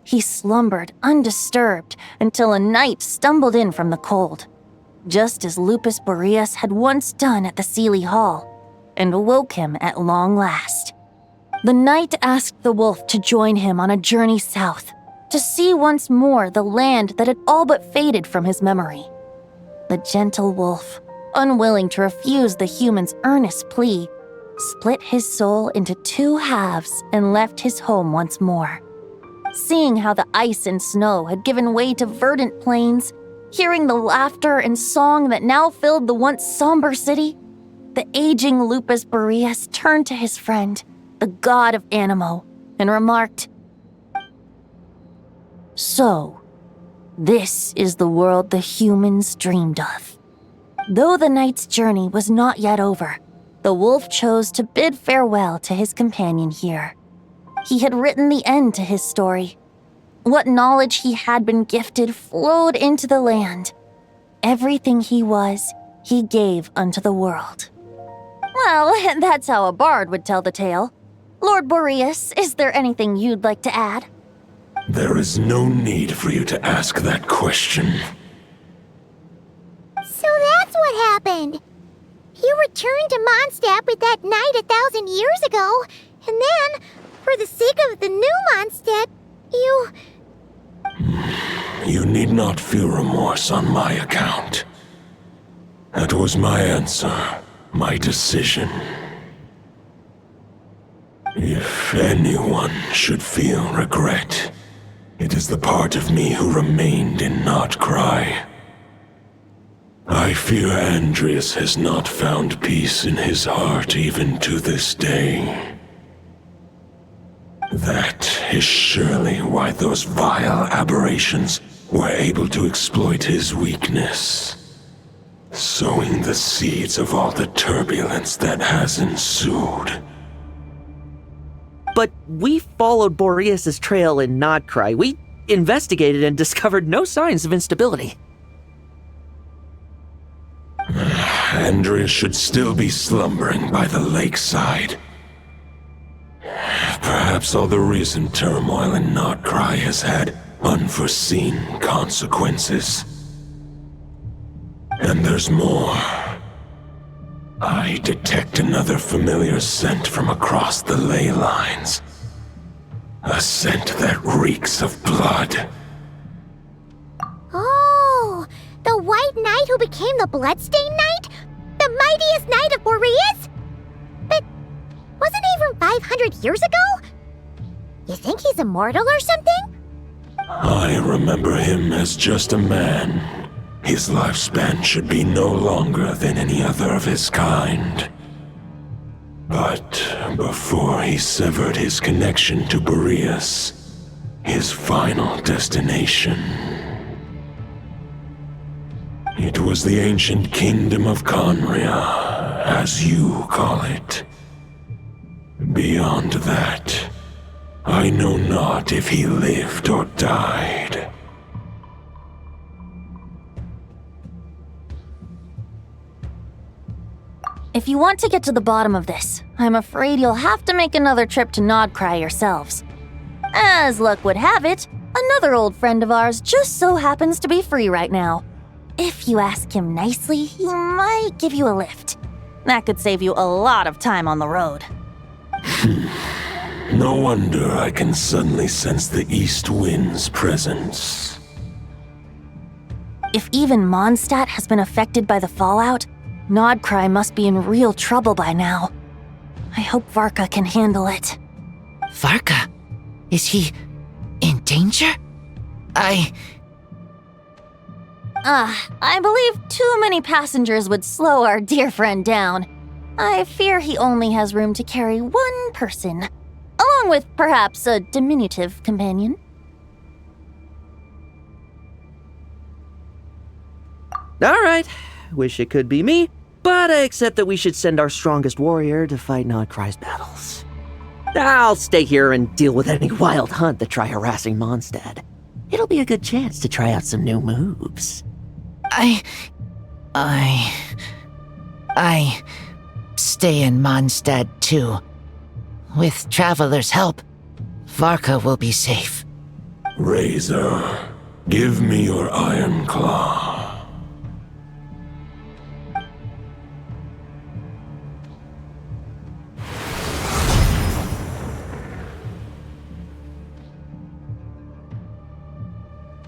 He slumbered undisturbed until a night stumbled in from the cold, just as Lupus Boreas had once done at the Seelie Hall, and awoke him at long last. The night asked the wolf to join him on a journey south, to see once more the land that had all but faded from his memory. The gentle wolf, unwilling to refuse the human's earnest plea, split his soul into two halves and left his home once more. Seeing how the ice and snow had given way to verdant plains, hearing the laughter and song that now filled the once somber city, the aging Lupus Boreas turned to his friend, the god of Animo, and remarked, "So, this is the world the humans dreamed of." Though the night's journey was not yet over, the wolf chose to bid farewell to his companion here. He had written the end to his story. What knowledge he had been gifted flowed into the land. Everything he was, he gave unto the world. Well, that's how a bard would tell the tale. Lord Boreas, is there anything you'd like to add? There is no need for you to ask that question. So that's what happened. You returned to Mondstadt with that knight 1,000 years ago, and then, for the sake of the new Mondstadt, you... You need not feel remorse on my account. That was my answer, my decision. If anyone should feel regret, it is the part of me who remained in Notcry. I fear Andreas has not found peace in his heart even to this day. That is surely why those vile aberrations were able to exploit his weakness, sowing the seeds of all the turbulence that has ensued. But we followed Boreas' trail in Nodcry. We investigated and discovered no signs of instability. Andreas should still be slumbering by the lakeside. Perhaps all the recent turmoil in Notcry has had unforeseen consequences. And there's more. I detect another familiar scent from across the ley lines. A scent that reeks of blood. Oh, the White Knight who became the Bloodstained Knight? The mightiest knight of Boreas? But wasn't he from 500 years ago? You think he's immortal or something? I remember him as just a man. His lifespan should be no longer than any other of his kind. But before he severed his connection to Boreas, his final destination, it was the ancient kingdom of Conria, as you call it. Beyond that, I know not if he lived or died. If you want to get to the bottom of this, I'm afraid you'll have to make another trip to Nodcry yourselves. As luck would have it, another old friend of ours just so happens to be free right now. If you ask him nicely, he might give you a lift. That could save you a lot of time on the road. No wonder I can suddenly sense the east wind's presence. If even Mondstadt has been affected by the fallout, Nodcry must be in real trouble by now. I hope Varka can handle it. Varka? Is he in danger? I believe too many passengers would slow our dear friend down. I fear he only has room to carry one person, along with perhaps a diminutive companion. Alright, wish it could be me, but I accept that we should send our strongest warrior to fight Nodcry's battles. I'll stay here and deal with any wild hunt that try harassing Mondstadt. It'll be a good chance to try out some new moves. I stay in Mondstadt too. With Traveler's help, Varka will be safe. Razor, give me your iron claw.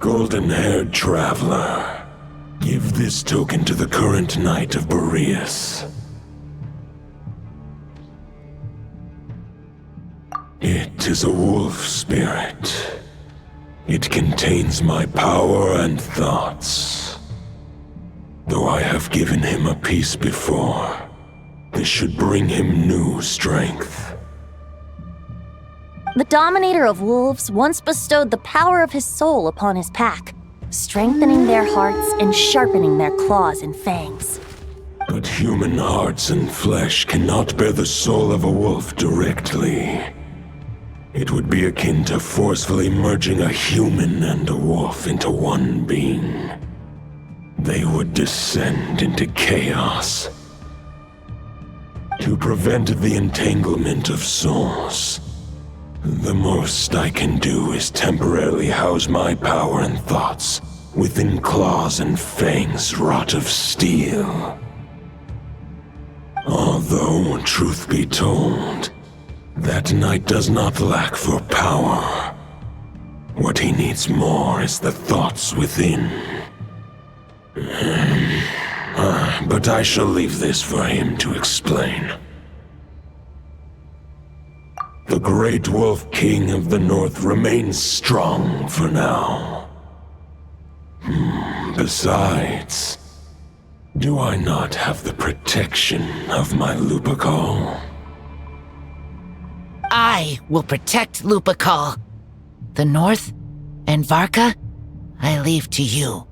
Golden-haired traveler, give this token to the current Knight of Boreas. It is a wolf spirit. It contains my power and thoughts. Though I have given him a piece before, this should bring him new strength. The Dominator of Wolves once bestowed the power of his soul upon his pack, strengthening their hearts and sharpening their claws and fangs. But human hearts and flesh cannot bear the soul of a wolf directly. It would be akin to forcefully merging a human and a wolf into one being. They would descend into chaos. To prevent the entanglement of souls, the most I can do is temporarily house my power and thoughts within claws and fangs wrought of steel. Although, truth be told, that knight does not lack for power. What he needs more is the thoughts within. But I shall leave this for him to explain. The Great Wolf King of the North remains strong for now. Besides, do I not have the protection of my Lupacol? I will protect Lupacol. The North and Varka, I leave to you.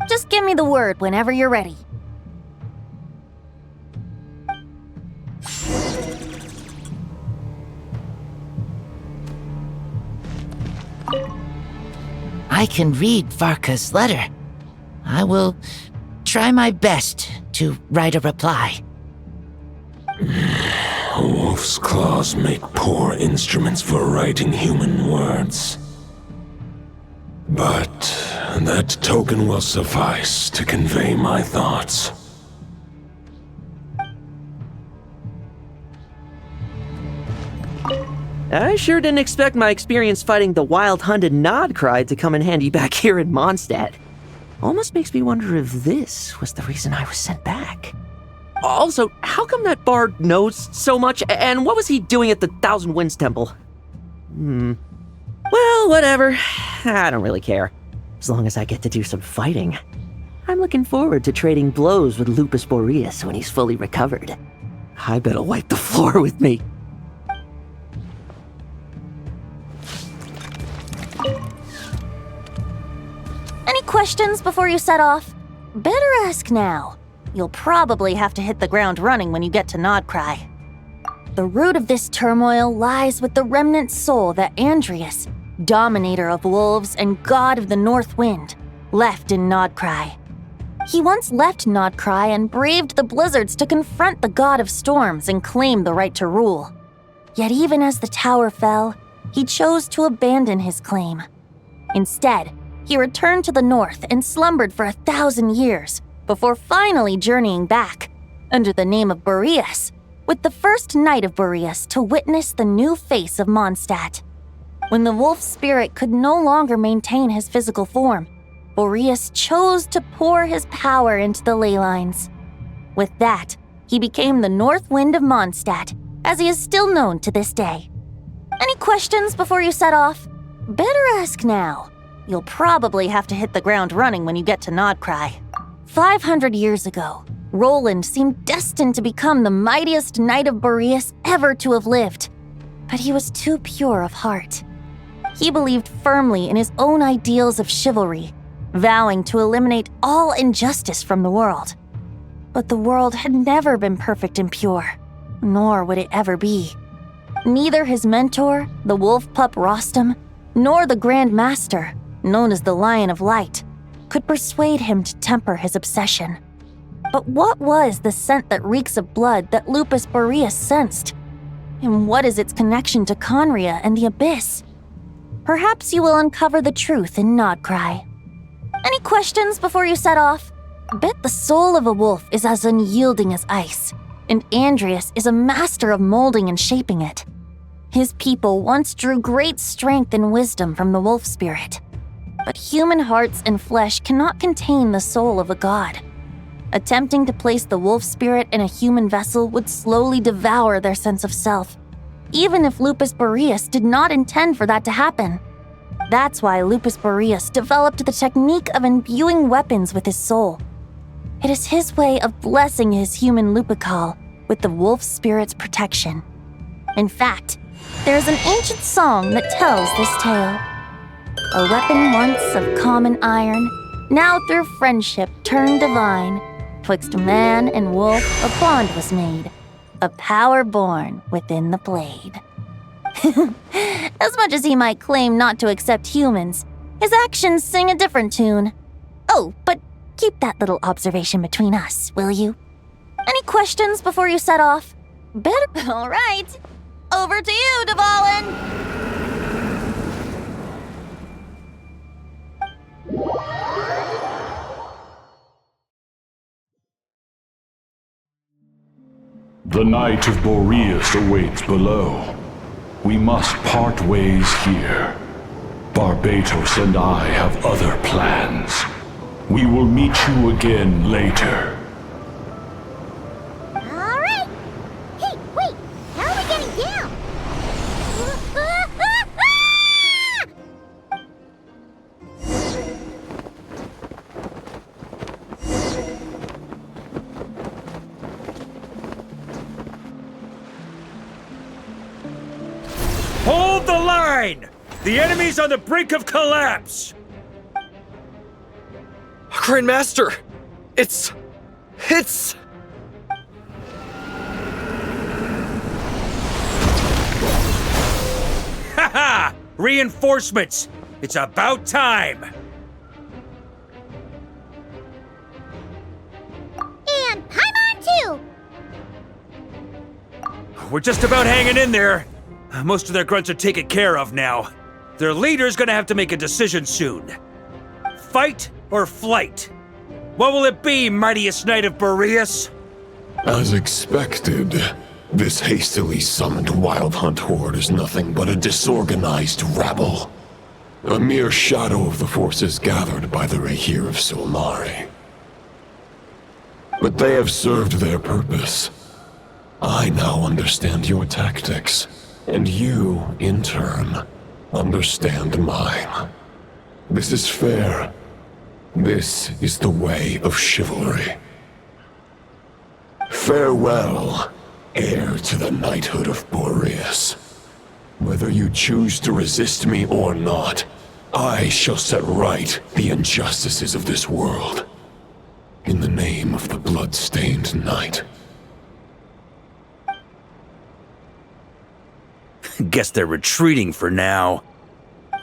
Just give me the word whenever you're ready. I can read Varka's letter. I will try my best to write a reply. A wolf's claws make poor instruments for writing human words. But that token will suffice to convey my thoughts. I sure didn't expect my experience fighting the wild-hunted Nodcry to come in handy back here in Mondstadt. Almost makes me wonder if this was the reason I was sent back. Also, how come that bard knows so much, and what was he doing at the Thousand Winds Temple? Well, whatever. I don't really care. As long as I get to do some fighting. I'm looking forward to trading blows with Lupus Boreas when he's fully recovered. I bet he'll wipe the floor with me. Any questions before you set off? Better ask now. You'll probably have to hit the ground running when you get to Nodcry. The root of this turmoil lies with the remnant soul that Andreas, Dominator of Wolves and God of the North Wind, left in Nodcry. He once left Nodcry and braved the blizzards to confront the God of Storms and claim the right to rule. Yet even as the tower fell, he chose to abandon his claim. Instead, he returned to the north and slumbered for 1,000 years before finally journeying back, under the name of Boreas, with the first Knight of Boreas to witness the new face of Mondstadt. When the wolf spirit could no longer maintain his physical form, Boreas chose to pour his power into the ley lines. With that, he became the North Wind of Mondstadt, as he is still known to this day. Any questions before you set off? Better ask now. You'll probably have to hit the ground running when you get to Nodcry. 500 years ago, Roland seemed destined to become the mightiest Knight of Boreas ever to have lived. But he was too pure of heart. He believed firmly in his own ideals of chivalry, vowing to eliminate all injustice from the world. But the world had never been perfect and pure, nor would it ever be. Neither his mentor, the wolf pup Rostam, nor the Grand Master, known as the Lion of Light, could persuade him to temper his obsession. But what was the scent that reeks of blood that Lupus Boreas sensed? And what is its connection to Conria and the Abyss? Perhaps you will uncover the truth in Nodcry. Any questions before you set off? Bet the soul of a wolf is as unyielding as ice, and Andreas is a master of molding and shaping it. His people once drew great strength and wisdom from the wolf spirit. But human hearts and flesh cannot contain the soul of a god. Attempting to place the wolf spirit in a human vessel would slowly devour their sense of self, even if Lupus Boreas did not intend for that to happen. That's why Lupus Boreas developed the technique of imbuing weapons with his soul. It is his way of blessing his human Lupical with the wolf spirit's protection. In fact, there is an ancient song that tells this tale. A weapon once of common iron, now through friendship turned divine. Twixt man and wolf a bond was made, a power born within the blade. As much as he might claim not to accept humans, his actions sing a different tune. Oh, but keep that little observation between us, will you? Any questions before you set off? Better. All right. Over to you, Dvalin. The Knight of Boreas awaits below. We must part ways here. Barbatos and I have other plans. We will meet you again later. All right. Hey, wait. How are we getting down? Hold the line! The enemy's on the brink of collapse! Grandmaster! It's... Haha! Reinforcements! It's about time! And Paimon too! We're just about hanging in there. Most of their grunts are taken care of now. Their leader's gonna have to make a decision soon. Fight or flight? What will it be, mightiest Knight of Boreas? As expected, this hastily summoned Wild Hunt horde is nothing but a disorganized rabble. A mere shadow of the forces gathered by the Rahir of Solmari. But they have served their purpose. I now understand your tactics. And you, in turn, understand mine. This is fair. This is the way of chivalry. Farewell, heir to the knighthood of Boreas. Whether you choose to resist me or not, I shall set right the injustices of this world. In the name of the blood-stained knight. Guess they're retreating for now.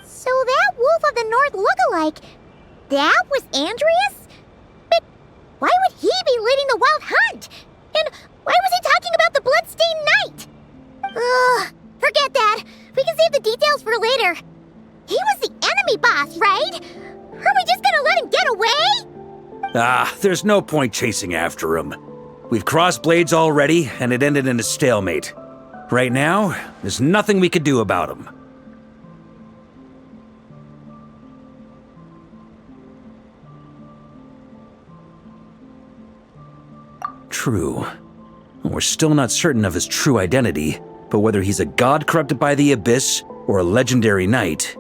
So that Wolf of the North look-alike, that was Andreas? But why would he be leading the Wild Hunt? And why was he talking about the Bloodstained Knight? Ugh, forget that. We can save the details for later. He was the enemy boss, right? Are we just gonna let him get away? There's no point chasing after him. We've crossed blades already, and it ended in a stalemate. Right now, there's nothing we could do about him. True. We're still not certain of his true identity, but whether he's a god corrupted by the Abyss or a legendary knight,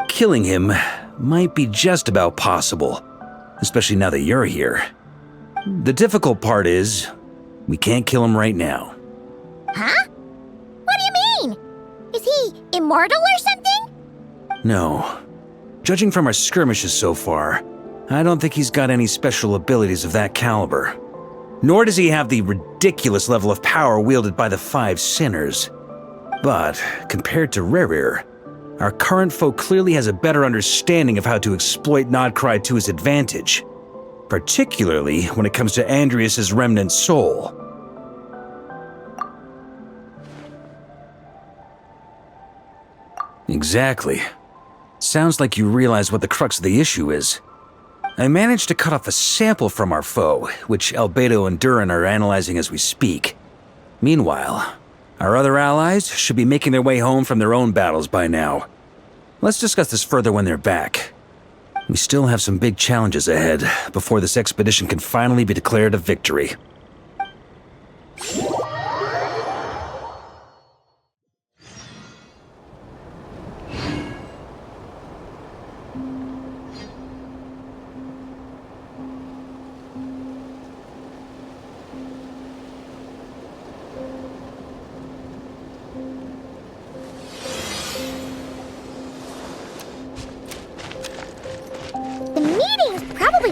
killing him might be just about possible, especially now that you're here. The difficult part is, we can't kill him right now. Huh? What do you mean? Is he immortal or something? No. Judging from our skirmishes so far, I don't think he's got any special abilities of that caliber. Nor does he have the ridiculous level of power wielded by the 5 sinners. But, compared to Rerir, our current foe clearly has a better understanding of how to exploit Nodcry to his advantage, particularly when it comes to Andrias's remnant soul. Exactly. Sounds like you realize what the crux of the issue is. I managed to cut off a sample from our foe, which Albedo and Durin are analyzing as we speak. Meanwhile, our other allies should be making their way home from their own battles by now. Let's discuss this further when they're back. We still have some big challenges ahead before this expedition can finally be declared a victory.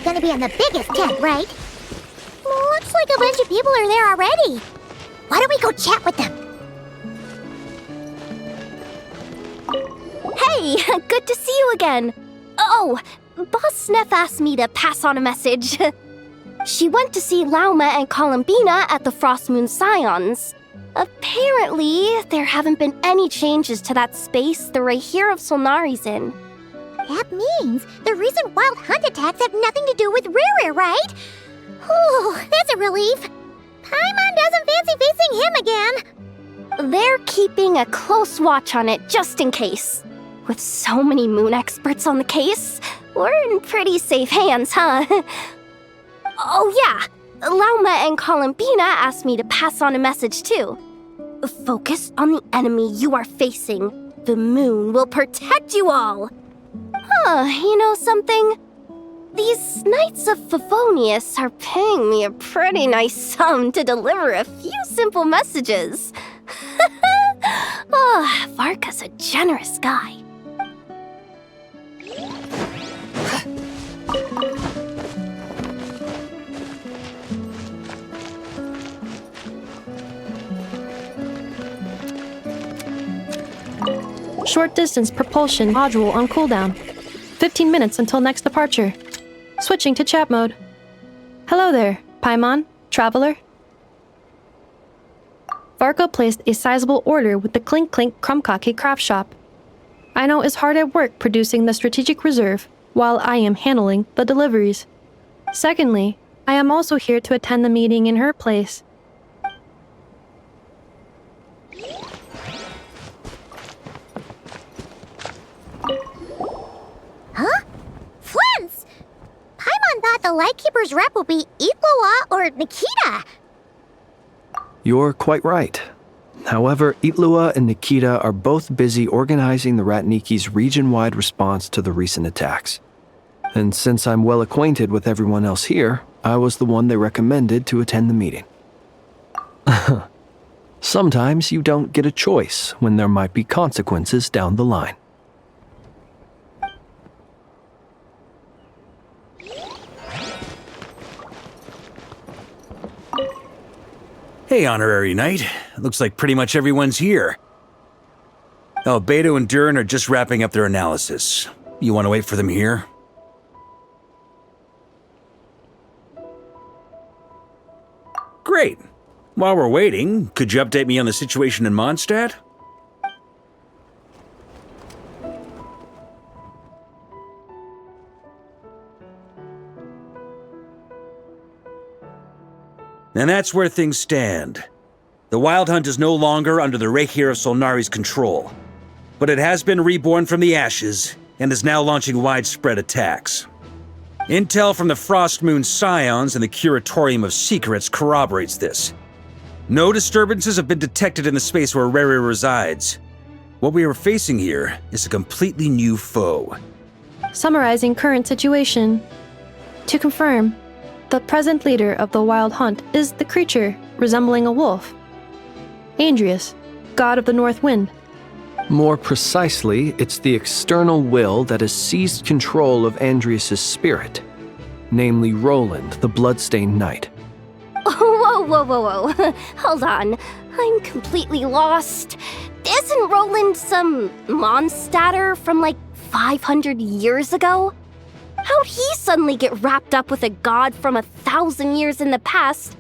Gonna be in the biggest tent, right? Looks like a bunch of people are there already. Why don't we go chat with them? Hey, good to see you again. Oh, Boss Sneff asked me to pass on a message. She went to see Lauma and Columbina at the Frostmoon Scions. Apparently, there haven't been any changes to that space the Rahir of Solnari's in. That means the recent wild hunt attacks have nothing to do with Rerir, right? Oh, that's a relief. Paimon doesn't fancy facing him again. They're keeping a close watch on it just in case. With so many moon experts on the case, we're in pretty safe hands, huh? Oh yeah, Lauma and Columbina asked me to pass on a message too. Focus on the enemy you are facing. The moon will protect you all. You know something? These Knights of Favonius are paying me a pretty nice sum to deliver a few simple messages. Varka's a generous guy. Short distance propulsion module on cooldown. 15 minutes until next departure. Switching to chat mode. Hello there, Paimon, traveler. Varka placed a sizable order with the Clink Clink Krumkake craft shop. I know is hard at work producing the strategic reserve, while I am handling the deliveries. Secondly, I am also here to attend the meeting in her place. Huh? Flint's! Paimon thought the Lightkeeper's rep would be Itlua or Nikita. You're quite right. However, Itlua and Nikita are both busy organizing the Ratniki's region-wide response to the recent attacks. And since I'm well acquainted with everyone else here, I was the one they recommended to attend the meeting. Sometimes you don't get a choice when there might be consequences down the line. Hey, Honorary Knight. Looks like pretty much everyone's here. Albedo and Durin are just wrapping up their analysis. You want to wait for them here? Great. While we're waiting, could you update me on the situation in Mondstadt? And that's where things stand. The Wild Hunt is no longer under the Rahir of Solnari's control, but it has been reborn from the ashes and is now launching widespread attacks. Intel from the Frostmoon Scions and the Curatorium of Secrets corroborates this. No disturbances have been detected in the space where Rerir resides. What we are facing here is a completely new foe. Summarizing current situation. To confirm, the present leader of the Wild Hunt is the creature resembling a wolf. Andrias, god of the North Wind. More precisely, it's the external will that has seized control of Andrias' spirit, namely Roland, the Bloodstained Knight. Whoa. Hold on. I'm completely lost. Isn't Roland some Mondstadter from like 500 years ago? How'd he suddenly get wrapped up with a god from 1,000 years in the past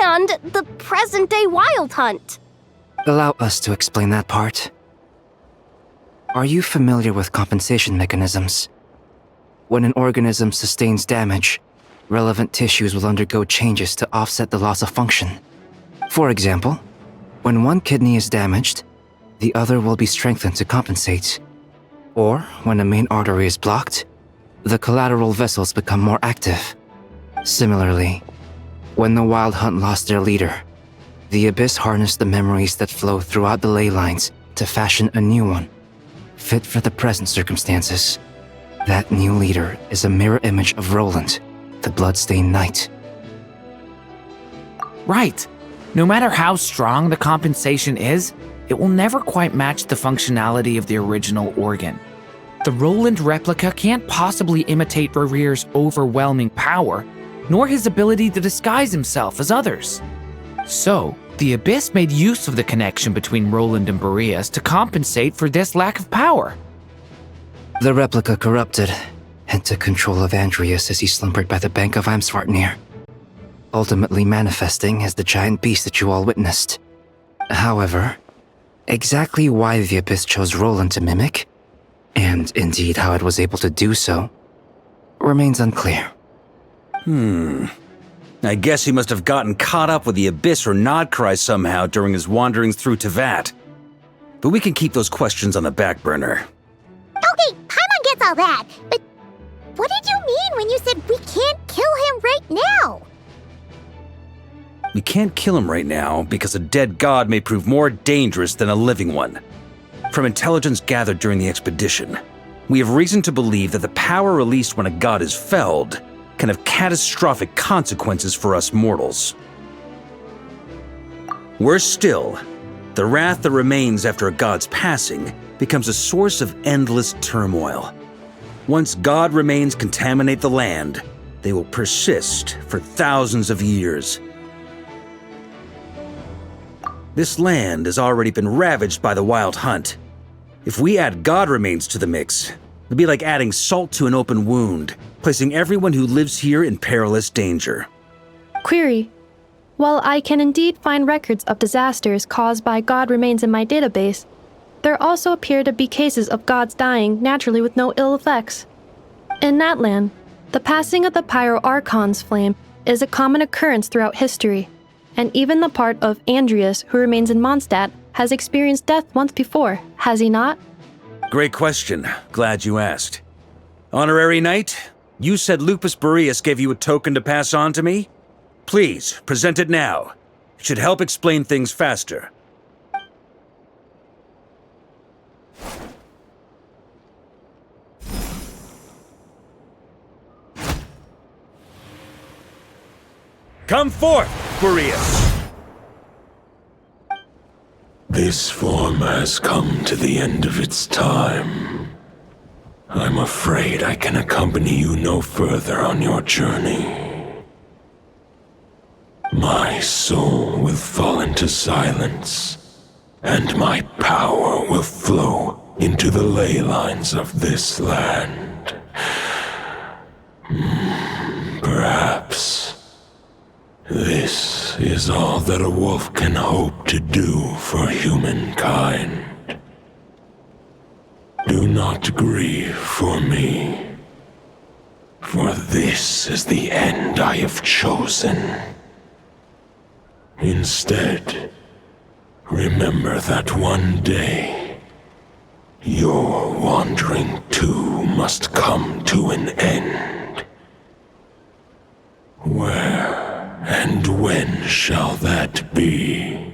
and the present-day Wild Hunt? Allow us to explain that part. Are you familiar with compensation mechanisms? When an organism sustains damage, relevant tissues will undergo changes to offset the loss of function. For example, when one kidney is damaged, the other will be strengthened to compensate. Or, when a main artery is blocked, the collateral vessels become more active. Similarly, when the Wild Hunt lost their leader, the Abyss harnessed the memories that flow throughout the ley lines to fashion a new one, fit for the present circumstances. That new leader is a mirror image of Roland, the Bloodstained Knight. Right. No matter how strong the compensation is, it will never quite match the functionality of the original organ. The Roland replica can't possibly imitate Barir's overwhelming power, nor his ability to disguise himself as others. So, the Abyss made use of the connection between Roland and Boreas to compensate for this lack of power. The replica corrupted and took control of Andrias as he slumbered by the bank of Eimsvartnir, ultimately manifesting as the giant beast that you all witnessed. However, exactly why the Abyss chose Roland to mimic, and indeed how it was able to do so, remains unclear. I guess he must have gotten caught up with the Abyss or Nodcry somehow during his wanderings through Tevat. But we can keep those questions on the back burner. Okay, Paimon gets all that, but what did you mean when you said we can't kill him right now? We can't kill him right now because a dead god may prove more dangerous than a living one. From intelligence gathered during the expedition, we have reason to believe that the power released when a god is felled can have catastrophic consequences for us mortals. Worse still, the wrath that remains after a god's passing becomes a source of endless turmoil. Once god remains contaminate the land, they will persist for thousands of years. This land has already been ravaged by the Wild Hunt. If we add god remains to the mix, it'd be like adding salt to an open wound, placing everyone who lives here in perilous danger. Query. While I can indeed find records of disasters caused by god remains in my database, there also appear to be cases of gods dying naturally with no ill effects. In that land, the passing of the Pyro-Archon's flame is a common occurrence throughout history, and even the part of Andrias who remains in Mondstadt has experienced death once before, has he not? Great question. Glad you asked. Honorary Knight, you said Lupus Boreas gave you a token to pass on to me? Please, present it now. It should help explain things faster. Come forth, Boreas! This form has come to the end of its time. I'm afraid I can accompany you no further on your journey. My soul will fall into silence, and my power will flow into the ley lines of this land. Perhaps this is all that a wolf can hope to do for humankind. Do not grieve for me, for this is the end I have chosen. Instead, remember that one day, your wandering too must come to an end. Where and when shall that be?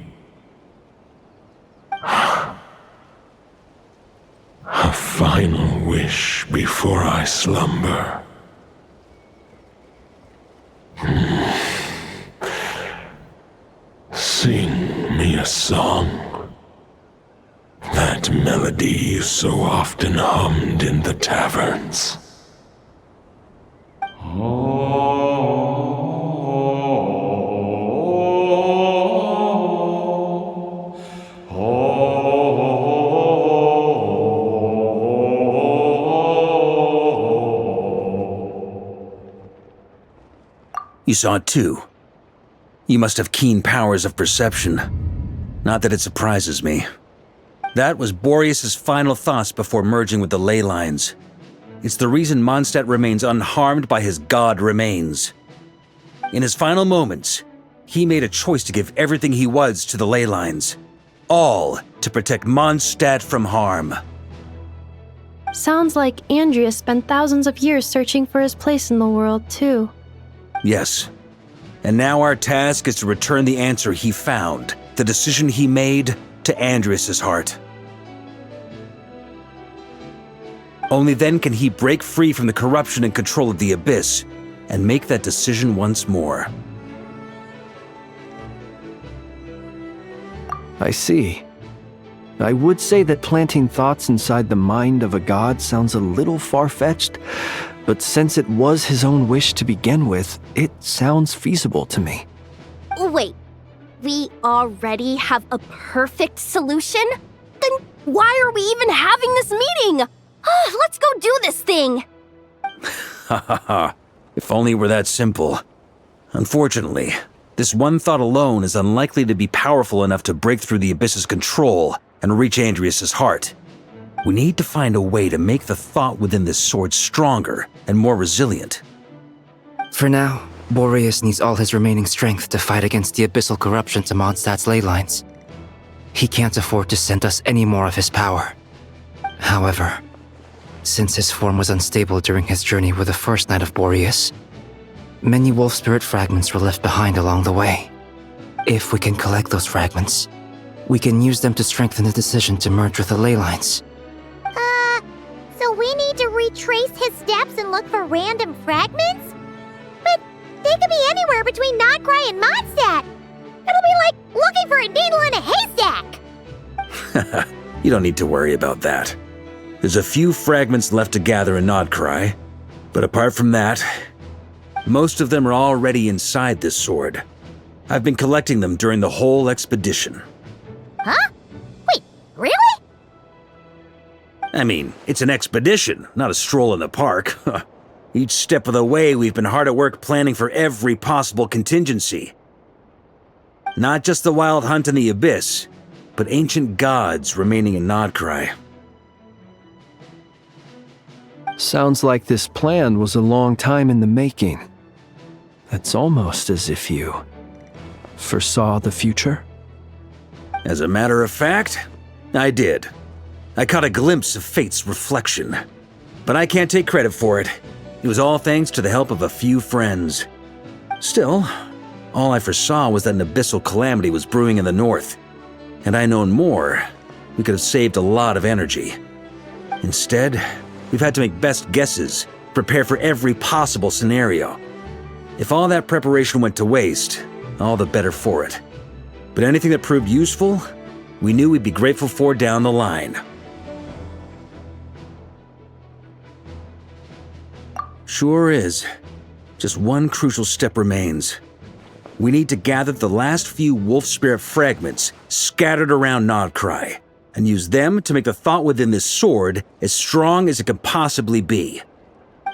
A final wish before I slumber. Sing me a song that that melody you so often hummed in the taverns. You saw it too. You must have keen powers of perception. Not that it surprises me. That was Boreas's final thoughts before merging with the ley lines. It's the reason Mondstadt remains unharmed by his god remains. In his final moments, he made a choice to give everything he was to the ley lines. All to protect Mondstadt from harm. Sounds like Andrea spent thousands of years searching for his place in the world, too. Yes. And now our task is to return the answer he found, the decision he made, to Andrias' heart. Only then can he break free from the corruption and control of the Abyss, and make that decision once more. I see. I would say that planting thoughts inside the mind of a god sounds a little far-fetched, but since it was his own wish to begin with, it sounds feasible to me. Wait, we already have a perfect solution? Then why are we even having this meeting? Let's go do this thing! Ha ha ha. If only it were that simple. Unfortunately, this one thought alone is unlikely to be powerful enough to break through the Abyss's control and reach Andrias' heart. We need to find a way to make the thought within this sword stronger and more resilient. For now, Boreas needs all his remaining strength to fight against the abyssal corruption to Mondstadt's ley lines. He can't afford to send us any more of his power. However, since his form was unstable during his journey with the first Knight of Boreas, many wolf spirit fragments were left behind along the way. If we can collect those fragments, we can use them to strengthen the decision to merge with the ley lines. So we need to retrace his steps and look for random fragments? But they could be anywhere between Nodcry and Mondstadt. It'll be like looking for a needle in a haystack. You don't need to worry about that. There's a few fragments left to gather in Nodcry, but apart from that, most of them are already inside this sword. I've been collecting them during the whole expedition. Huh? Wait, really? I mean, it's an expedition, not a stroll in the park. Each step of the way, we've been hard at work planning for every possible contingency. Not just the wild hunt in the Abyss, but ancient gods remaining in Nodcry. Sounds like this plan was a long time in the making. It's almost as if you foresaw the future. As a matter of fact, I did. I caught a glimpse of fate's reflection. But I can't take credit for it. It was all thanks to the help of a few friends. Still, all I foresaw was that an abyssal calamity was brewing in the north. Had I known more, we could have saved a lot of energy. Instead, we've had to make best guesses, prepare for every possible scenario. If all that preparation went to waste, all the better for it. But anything that proved useful, we knew we'd be grateful for down the line. Sure is. Just one crucial step remains. We need to gather the last few wolf spirit fragments scattered around Nodcry, and use them to make the thought within this sword as strong as it can possibly be.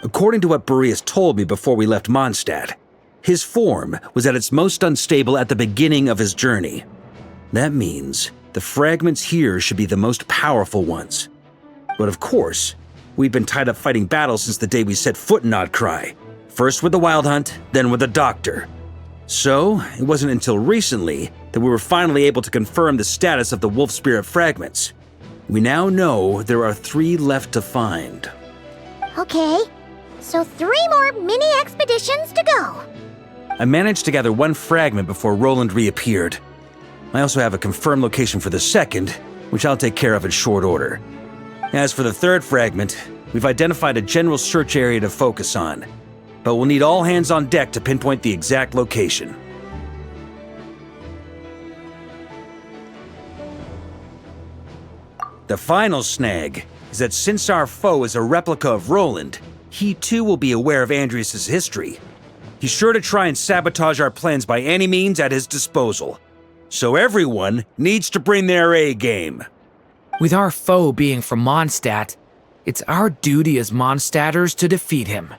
According to what Boreas told me before we left Mondstadt, his form was at its most unstable at the beginning of his journey. That means the fragments here should be the most powerful ones. But of course, we've been tied up fighting battles since the day we set foot in Nodcry. First with the Wild Hunt, then with the Doctor. So, it wasn't until recently that we were finally able to confirm the status of the Wolf Spirit fragments. We now know there are 3 left to find. Okay, so 3 more mini expeditions to go. I managed to gather 1 fragment before Roland reappeared. I also have a confirmed location for the second, which I'll take care of in short order. As for the 3rd fragment, we've identified a general search area to focus on, but we'll need all hands on deck to pinpoint the exact location. The final snag is that since our foe is a replica of Roland, he too will be aware of Andrias' history. He's sure to try and sabotage our plans by any means at his disposal. So everyone needs to bring their A game. With our foe being from Mondstadt, it's our duty as Mondstadters to defeat him.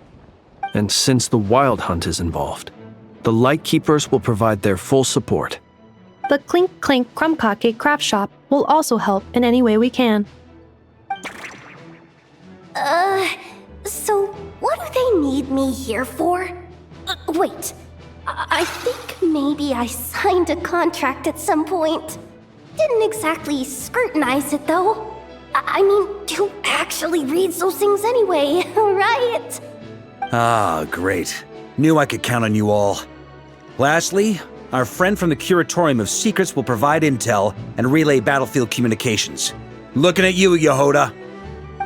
And since the Wild Hunt is involved, the Lightkeepers will provide their full support. The Clink Clink Krumkake craft shop will also help in any way we can. So what do they need me here for? Wait, I think maybe I signed a contract at some point. Didn't exactly scrutinize it though. I mean, who actually reads those things anyway, right? Ah, great. Knew I could count on you all. Lastly, our friend from the Curatorium of Secrets will provide intel and relay battlefield communications. Looking at you, Yehoda.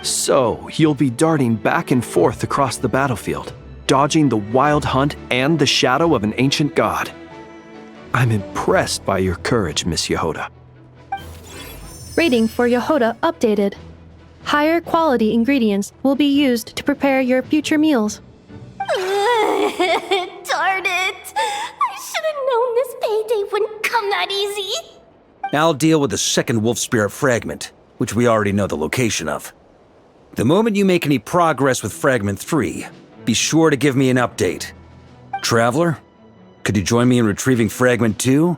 So, you'll be darting back and forth across the battlefield, dodging the Wild Hunt and the shadow of an ancient god. I'm impressed by your courage, Miss Yehoda. Rating for Yehoda updated. Higher quality ingredients will be used to prepare your future meals. Darn it! I should have known this payday wouldn't come that easy. I'll deal with the second wolf spirit fragment, which we already know the location of. The moment you make any progress with Fragment 3, be sure to give me an update. Traveler, could you join me in retrieving Fragment 2?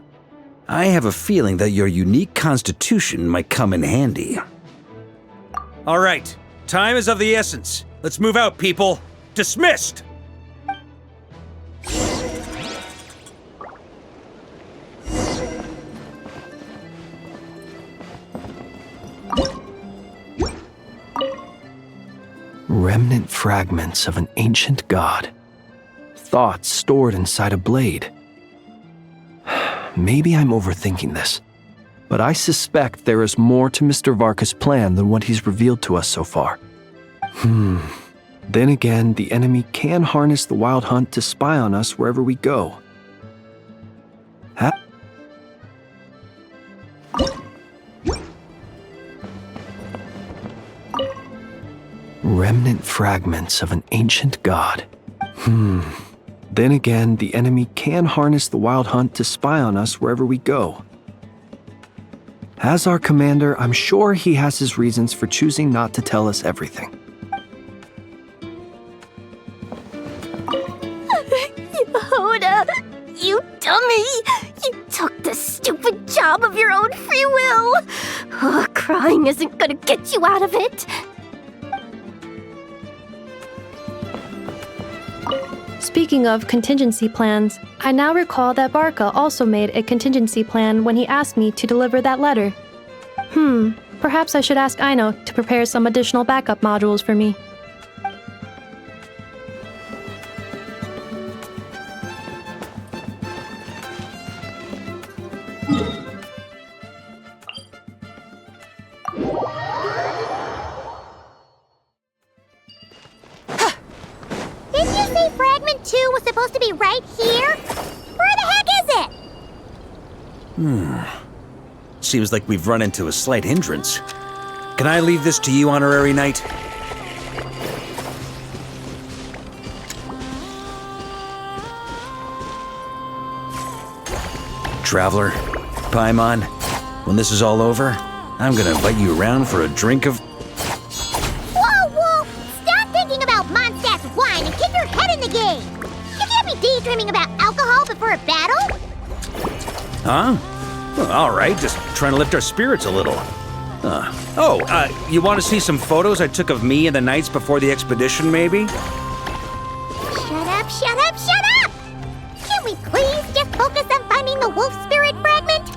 I have a feeling that your unique constitution might come in handy. All right, time is of the essence. Let's move out, people. Dismissed! Remnant fragments of an ancient god. Thoughts stored inside a blade. Maybe I'm overthinking this, but I suspect there is more to Mr. Varka's plan than what he's revealed to us so far. Then again, the enemy can harness the Wild Hunt to spy on us wherever we go. Remnant fragments of an ancient god. Then again, the enemy can harness the Wild Hunt to spy on us wherever we go. As our commander, I'm sure he has his reasons for choosing not to tell us everything. Yehoda, you dummy! You took the stupid job of your own free will! Crying isn't gonna get you out of it! Speaking of contingency plans, I now recall that Varka also made a contingency plan when he asked me to deliver that letter. Perhaps I should ask Aino to prepare some additional backup modules for me. Didn't you say Fragment 2 was supposed to be right here? Where the heck is it? Seems like we've run into a slight hindrance. Can I leave this to you, Honorary Knight? Traveler, Paimon, when this is all over, I'm gonna invite you around for a drink of... Whoa! Stop thinking about Mondstadt's wine and keep your head in the game! You can't be daydreaming about alcohol before a battle! Huh? Well, all right, just trying to lift our spirits a little. You want to see some photos I took of me and the knights before the expedition, maybe? Shut up! Can't we please just focus on finding the wolf spirit fragment?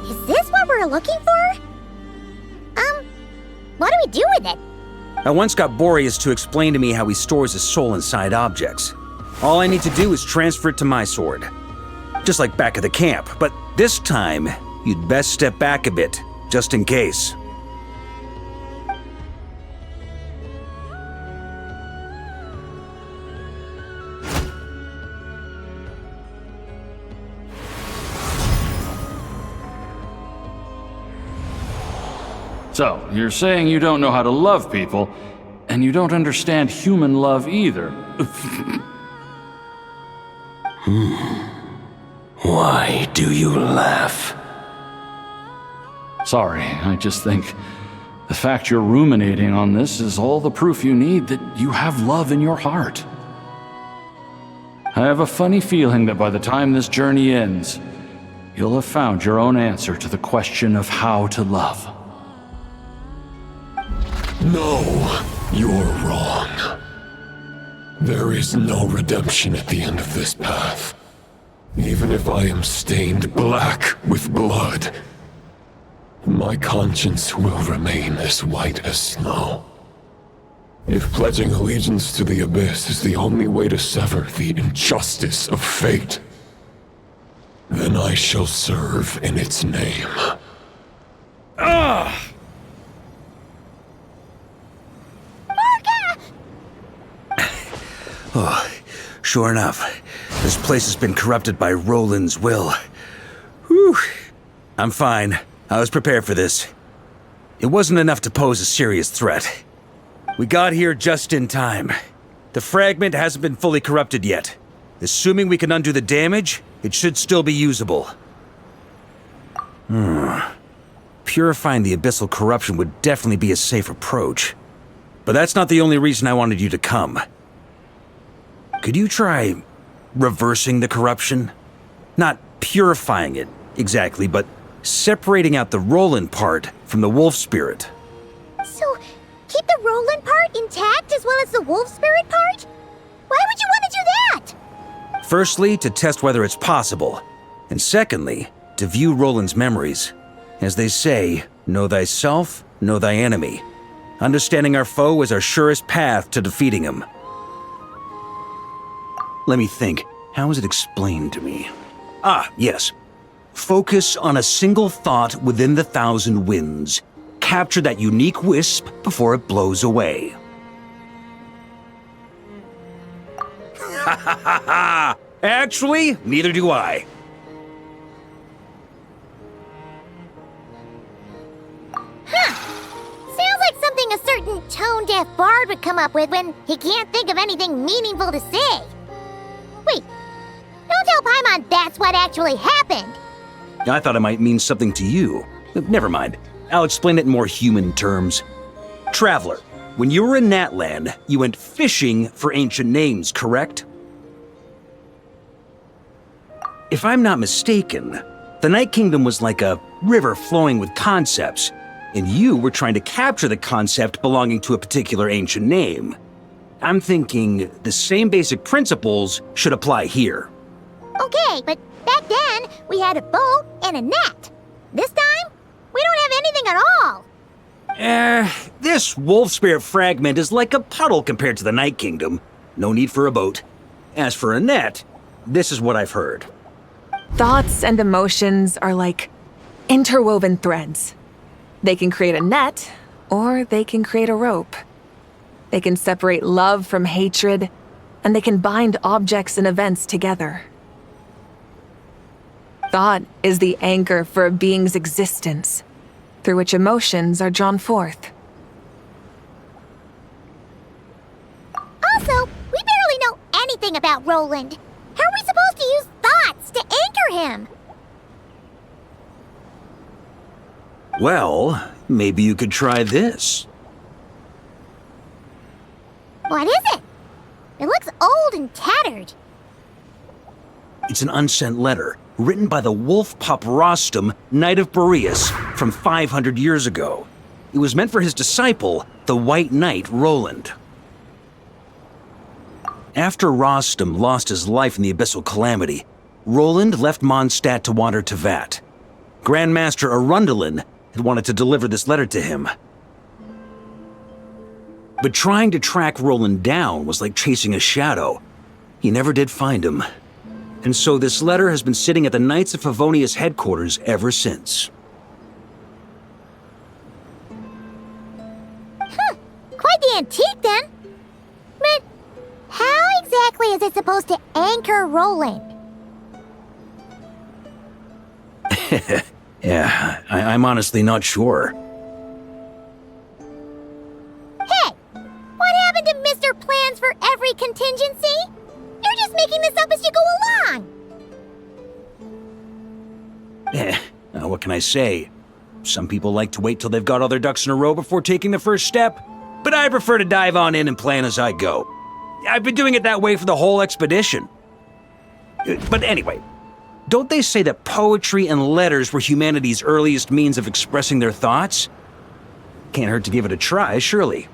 Is this what we're looking for? I once got Boreas to explain to me how he stores his soul inside objects. All I need to do is transfer it to my sword. Just like back at the camp, but this time, you'd best step back a bit, just in case. So, you're saying you don't know how to love people, and you don't understand human love either. Why do you laugh? Sorry, I just think the fact you're ruminating on this is all the proof you need that you have love in your heart. I have a funny feeling that by the time this journey ends, you'll have found your own answer to the question of how to love. No, you're wrong. There is no redemption at the end of this path. Even if I am stained black with blood, my conscience will remain as white as snow. If pledging allegiance to the Abyss is the only way to sever the injustice of fate, then I shall serve in its name. Ugh! Oh, sure enough, this place has been corrupted by Roland's will. Whew. I'm fine. I was prepared for this. It wasn't enough to pose a serious threat. We got here just in time. The fragment hasn't been fully corrupted yet. Assuming we can undo the damage, it should still be usable. Purifying the abyssal corruption would definitely be a safe approach. But that's not the only reason I wanted you to come. Could you try reversing the corruption? Not purifying it, exactly, but separating out the Roland part from the wolf spirit. So, keep the Roland part intact as well as the wolf spirit part? Why would you want to do that? Firstly, to test whether it's possible. And secondly, to view Roland's memories. As they say, know thyself, know thy enemy. Understanding our foe is our surest path to defeating him. Let me think. How was it explained to me? Ah, yes. Focus on a single thought within the 1,000 winds. Capture that unique wisp before it blows away. Ha ha ha ha! Actually, neither do I. Sounds like something a certain tone-deaf bard would come up with when he can't think of anything meaningful to say. Wait, don't tell Paimon that's what actually happened. I thought it might mean something to you. Never mind. I'll explain it in more human terms. Traveler, when you were in Natland, you went fishing for ancient names, correct? If I'm not mistaken, the Night Kingdom was like a river flowing with concepts, and you were trying to capture the concept belonging to a particular ancient name. I'm thinking the same basic principles should apply here. Okay, but back then, we had a bow and a net. This time, we don't have anything at all. This wolf spirit fragment is like a puddle compared to the Night Kingdom. No need for a boat. As for a net, this is what I've heard. Thoughts and emotions are like interwoven threads. They can create a net, or they can create a rope. They can separate love from hatred, and they can bind objects and events together. Thought is the anchor for a being's existence, through which emotions are drawn forth. Also, we barely know anything about Roland. How are we supposed to use thoughts to anchor him? Well, maybe you could try this. What is it? It looks old and tattered. It's an unsent letter, written by the wolf pup Rostam, Knight of Boreas, from 500 years ago. It was meant for his disciple, the White Knight Roland. After Rostam lost his life in the Abyssal Calamity, Roland left Mondstadt to wander to Vat. Grandmaster Arundelen had wanted to deliver this letter to him. But trying to track Roland down was like chasing a shadow. He never did find him. And so this letter has been sitting at the Knights of Favonius headquarters ever since. Quite the antique then. But how exactly is it supposed to anchor Roland? Yeah, I'm honestly not sure. Hey! What happened to Mr. Plans for every contingency? You're just making this up as you go along! What can I say? Some people like to wait till they've got all their ducks in a row before taking the first step, but I prefer to dive on in and plan as I go. I've been doing it that way for the whole expedition. But anyway, don't they say that poetry and letters were humanity's earliest means of expressing their thoughts? Can't hurt to give it a try, surely.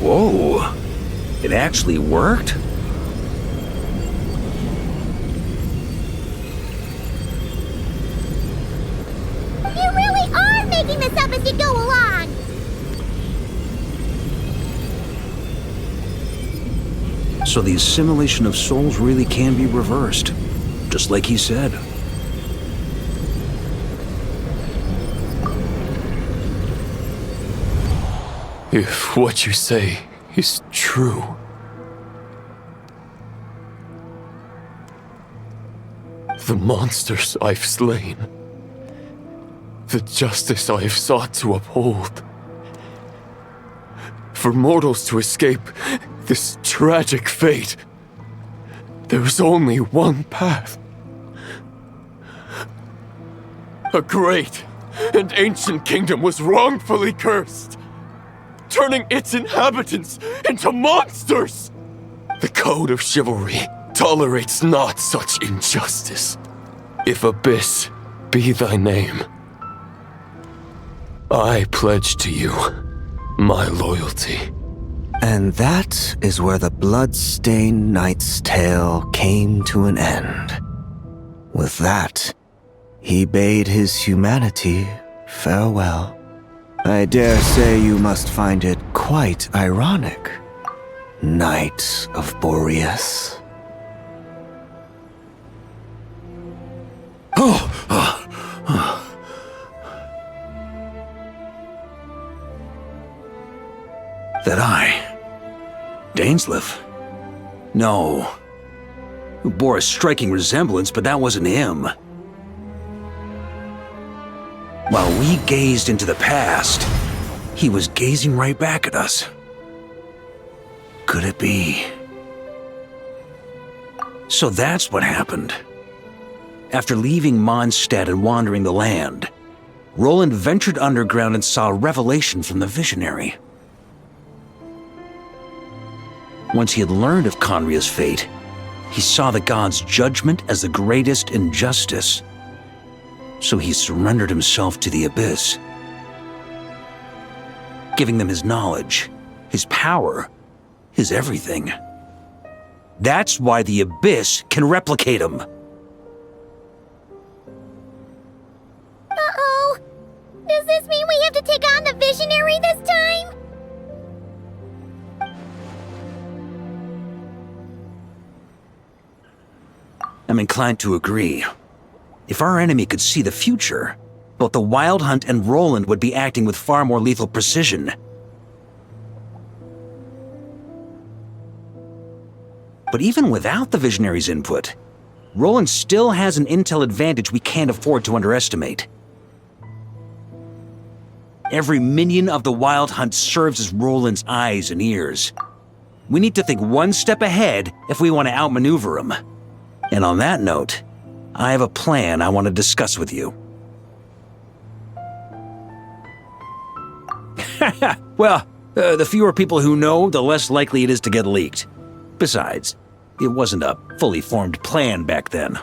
Whoa, it actually worked? You really are making this up as you go along! So the assimilation of souls really can be reversed, just like he said. If what you say is true, the monsters I've slain, the justice I have sought to uphold, for mortals to escape this tragic fate, there's only one path. A great and ancient kingdom was wrongfully cursed, turning its inhabitants into monsters! The code of chivalry tolerates not such injustice. If Abyss be thy name, I pledge to you my loyalty. And that is where the blood-stained knight's tale came to an end. With that, he bade his humanity farewell. I dare say you must find it quite ironic, Knight of Boreas. That I... Dainsleif? No. It bore a striking resemblance, but that wasn't him. While we gazed into the past, he was gazing right back at us. Could it be? So that's what happened. After leaving Mondstadt and wandering the land, Roland ventured underground and saw a revelation from the visionary. Once he had learned of Conria's fate, he saw the gods' judgment as the greatest injustice. So he surrendered himself to the Abyss, giving them his knowledge, his power, his everything. That's why the Abyss can replicate him. Uh-oh! Does this mean we have to take on the Visionary this time? I'm inclined to agree. If our enemy could see the future, both the Wild Hunt and Roland would be acting with far more lethal precision. But even without the Visionary's input, Roland still has an intel advantage we can't afford to underestimate. Every minion of the Wild Hunt serves as Roland's eyes and ears. We need to think one step ahead if we want to outmaneuver him. And on that note, I have a plan I want to discuss with you. Well, the fewer people who know, the less likely it is to get leaked. Besides, it wasn't a fully formed plan back then.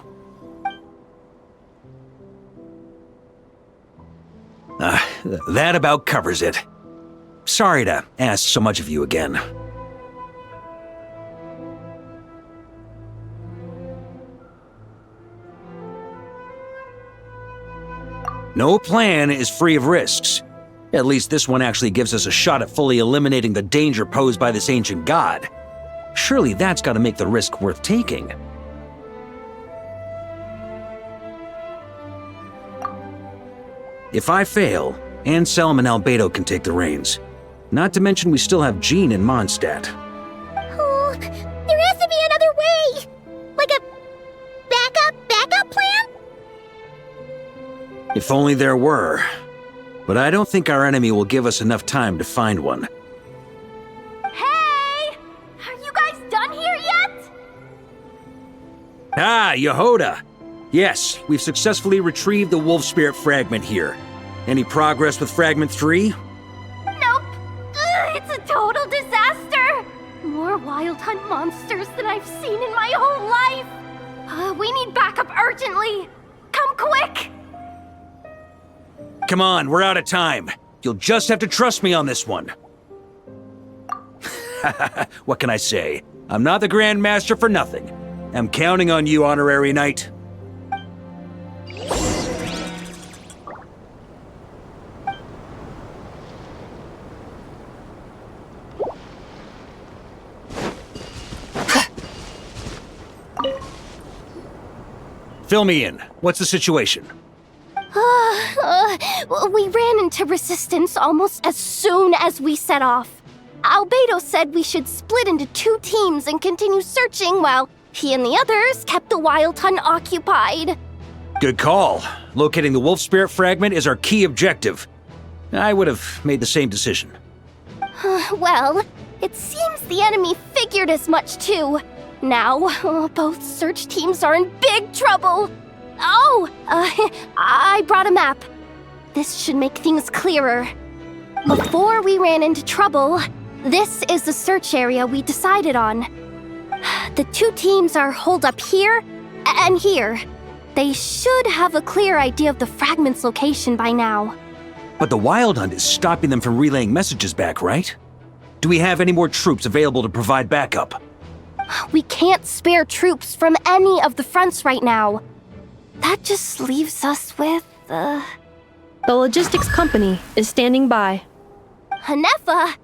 That about covers it. Sorry to ask so much of you again. No plan is free of risks. At least this one actually gives us a shot at fully eliminating the danger posed by this ancient god. Surely that's got to make the risk worth taking. If I fail, Anselm and Albedo can take the reins. Not to mention we still have Jean in Mondstadt. Oh, there has to be another way! Like a backup plan? If only there were. But I don't think our enemy will give us enough time to find one. Hey! Are you guys done here yet? Ah, Yehoda! Yes, we've successfully retrieved the Wolf Spirit fragment here. Any progress with Fragment 3? Nope. It's a total disaster! More Wild Hunt monsters than I've seen in my whole life! We need backup urgently! Come quick! Come on, we're out of time. You'll just have to trust me on this one. What can I say? I'm not the Grand Master for nothing. I'm counting on you, Honorary Knight. Fill me in. What's the situation? We ran into resistance almost as soon as we set off. Albedo said we should split into 2 teams and continue searching while he and the others kept the Wild Hunt occupied. Good call. Locating the Wolf Spirit fragment is our key objective. I would have made the same decision. Well, it seems the enemy figured as much too. Now, both search teams are in big trouble. Oh, I brought a map. This should make things clearer. Before we ran into trouble, this is the search area we decided on. The 2 teams are holed up here and here. They should have a clear idea of the fragment's location by now. But the Wild Hunt is stopping them from relaying messages back, right? Do we have any more troops available to provide backup? We can't spare troops from any of the fronts right now. That just leaves us with, The logistics company is standing by. Hanefa!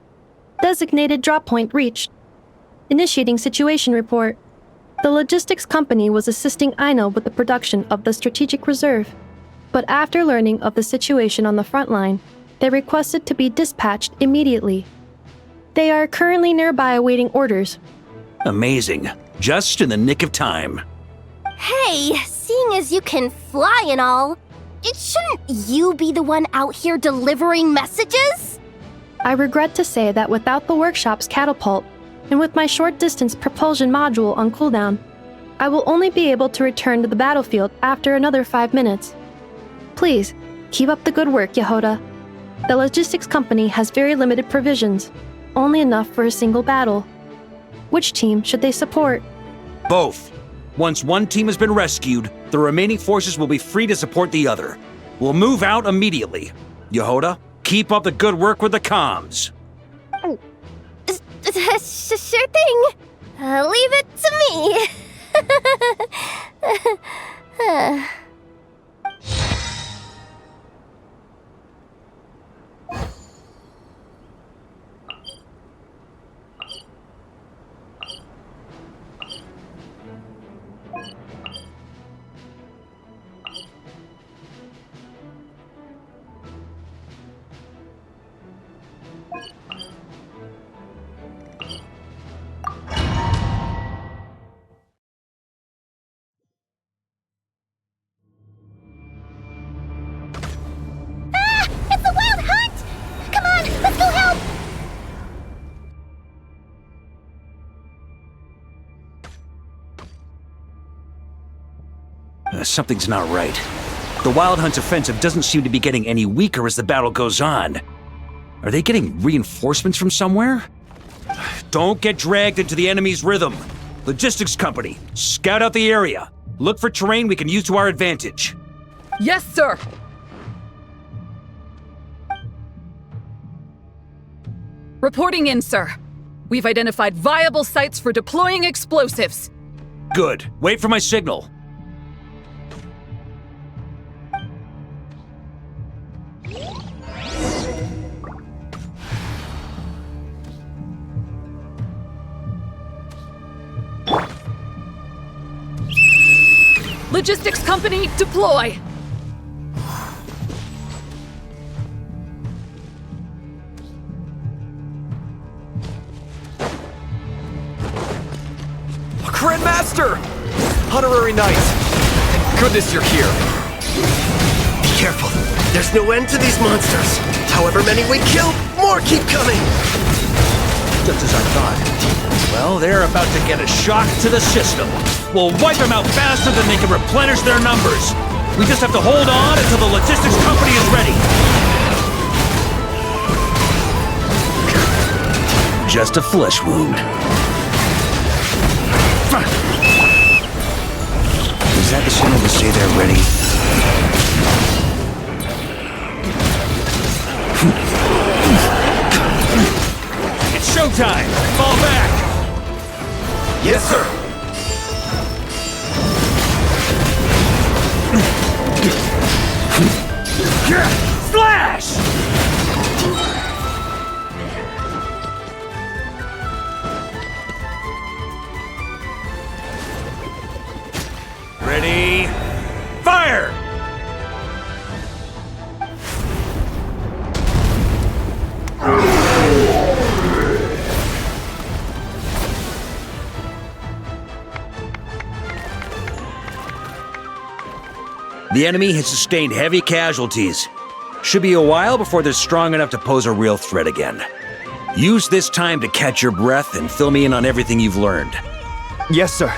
Designated drop point reached. Initiating situation report. The logistics company was assisting Aino with the production of the strategic reserve. But after learning of the situation on the front line, they requested to be dispatched immediately. They are currently nearby awaiting orders. Amazing. Just in the nick of time. Hey, seeing as you can fly and all, shouldn't you be the one out here delivering messages? I regret to say that without the workshop's catapult, and with my short-distance propulsion module on cooldown, I will only be able to return to the battlefield after another 5 minutes. Please, keep up the good work, Yehoda. The logistics company has very limited provisions, only enough for a single battle. Which team should they support? Both. Once one team has been rescued, the remaining forces will be free to support the other. We'll move out immediately. Yehoda, keep up the good work with the comms. Sure thing. Leave it to me. It's the Wild Hunt! Come on, let's go help! Something's not right. The Wild Hunt's offensive doesn't seem to be getting any weaker as the battle goes on. Are they getting reinforcements from somewhere? Don't get dragged into the enemy's rhythm. Logistics company, scout out the area. Look for terrain we can use to our advantage. Yes, sir! Reporting in, sir. We've identified viable sites for deploying explosives. Good. Wait for my signal. Logistics company, deploy! Grandmaster! Honorary Knight! Thank goodness you're here. Be careful. There's no end to these monsters. However many we kill, more keep coming. Just as I thought. Well, they're about to get a shock to the system. We'll wipe them out faster than they can replenish their numbers. We just have to hold on until the logistics company is ready. Just a flesh wound. Is that the signal to say they're ready? It's showtime! Fall back! Yes, sir! Slash! Ready? Fire! The enemy has sustained heavy casualties. Should be a while before they're strong enough to pose a real threat again. Use this time to catch your breath and fill me in on everything you've learned. Yes, sir.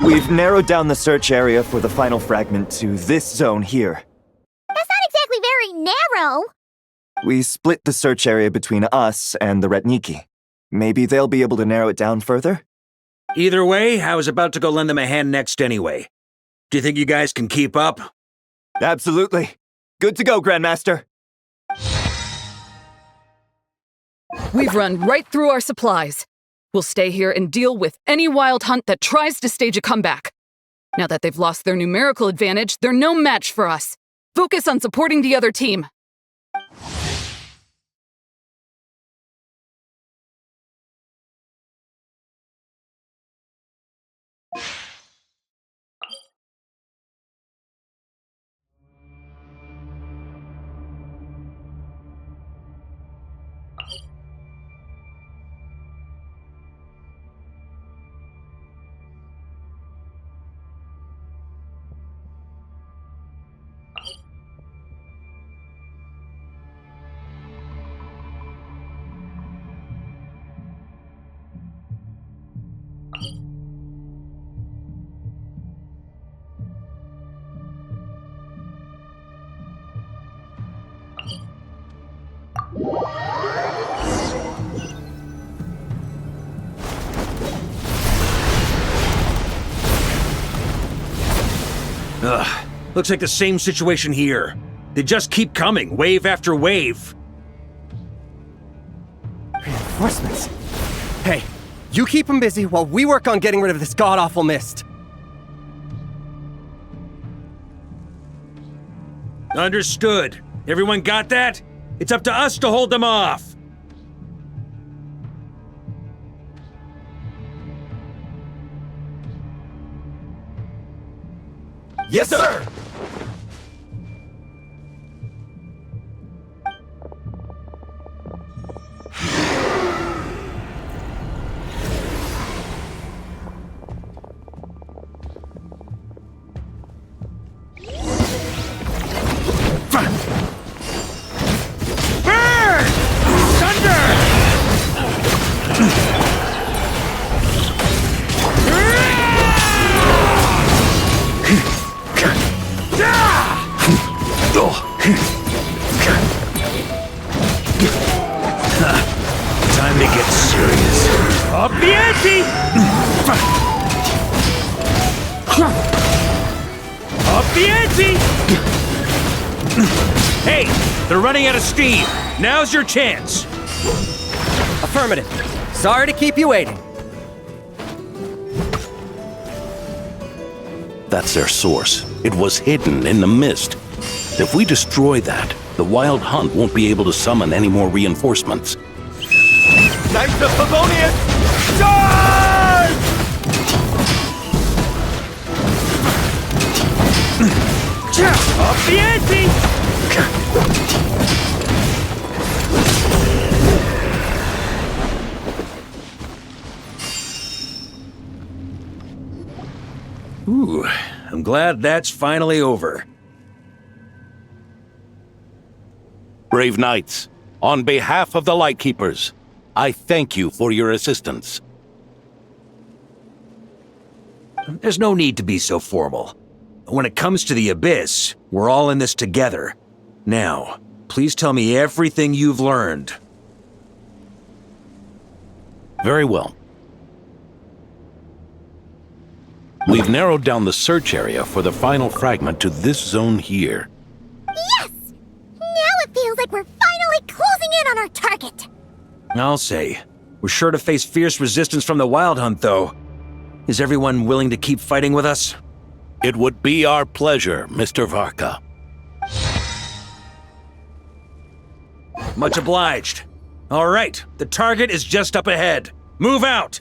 We've narrowed down the search area for the final fragment to this zone here. That's not exactly very narrow. We split the search area between us and the Retniki. Maybe they'll be able to narrow it down further? Either way, I was about to go lend them a hand next anyway. Do you think you guys can keep up? Absolutely. Good to go, Grandmaster. We've run right through our supplies. We'll stay here and deal with any wild hunt that tries to stage a comeback. Now that they've lost their numerical advantage, they're no match for us. Focus on supporting the other team. Ugh, looks like the same situation here. They just keep coming, wave after wave. Reinforcements. Hey, you keep them busy while we work on getting rid of this god-awful mist. Understood. Everyone got that? It's up to us to hold them off. Yes, sir! get serious. Up the ante! Up the ante! Hey, they're running out of steam. Now's your chance. Affirmative. Sorry to keep you waiting. That's their source. It was hidden in the mist. If we destroy that, the Wild Hunt won't be able to summon any more reinforcements. Knights of Favonius, charge! Up the ante! Ooh, I'm glad that's finally over. Brave Knights, on behalf of the Lightkeepers, I thank you for your assistance. There's no need to be so formal. When it comes to the Abyss, we're all in this together. Now, please tell me everything you've learned. Very well. We've narrowed down the search area for the final fragment to this zone here. Yes! Now it feels like we're finally closing in on our target. I'll say. We're sure to face fierce resistance from the Wild Hunt, though. Is everyone willing to keep fighting with us? It would be our pleasure, Mr. Varka. Much obliged. All right, the target is just up ahead. Move out!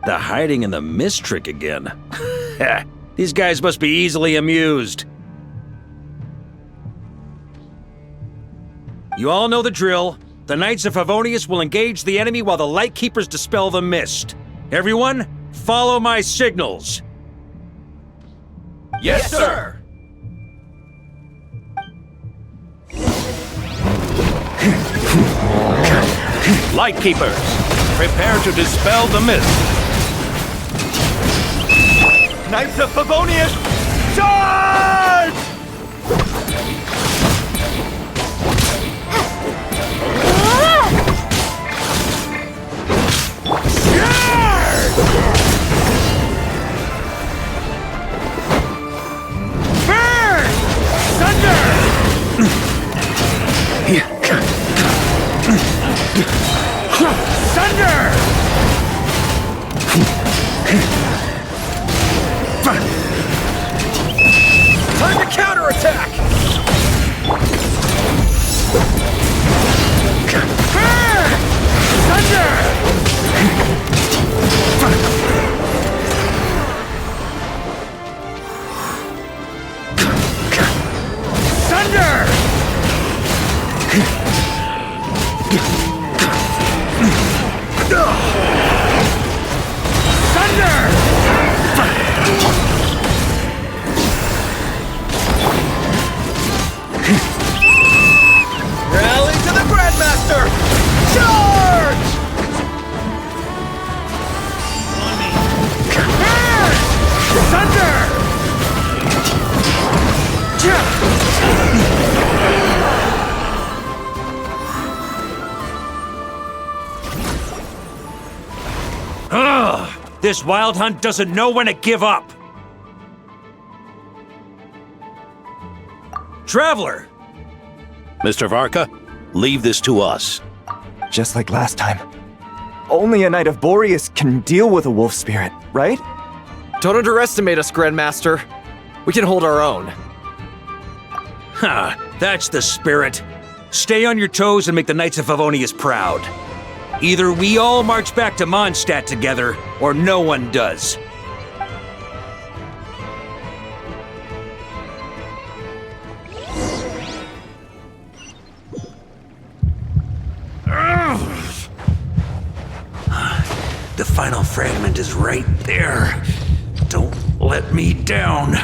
The hiding in the mist trick again. These guys must be easily amused. You all know the drill. The Knights of Favonius will engage the enemy while the Lightkeepers dispel the mist. Everyone, follow my signals. Yes, sir! Lightkeepers, prepare to dispel the mist. Knights of Favonius, charge! Burn! Thunder! Thunder! Time to counterattack! Thunder! Rally to the Grandmaster! Charge! Thunder! Ugh! This Wild Hunt doesn't know when to give up! Traveler! Mr. Varka, leave this to us. Just like last time. Only a Knight of Boreas can deal with a wolf spirit, right? Don't underestimate us, Grandmaster. We can hold our own. Ha! That's the spirit. Stay on your toes and make the Knights of Favonius proud. Either we all march back to Mondstadt together, or no one does. final fragment is right there. Don't let me down.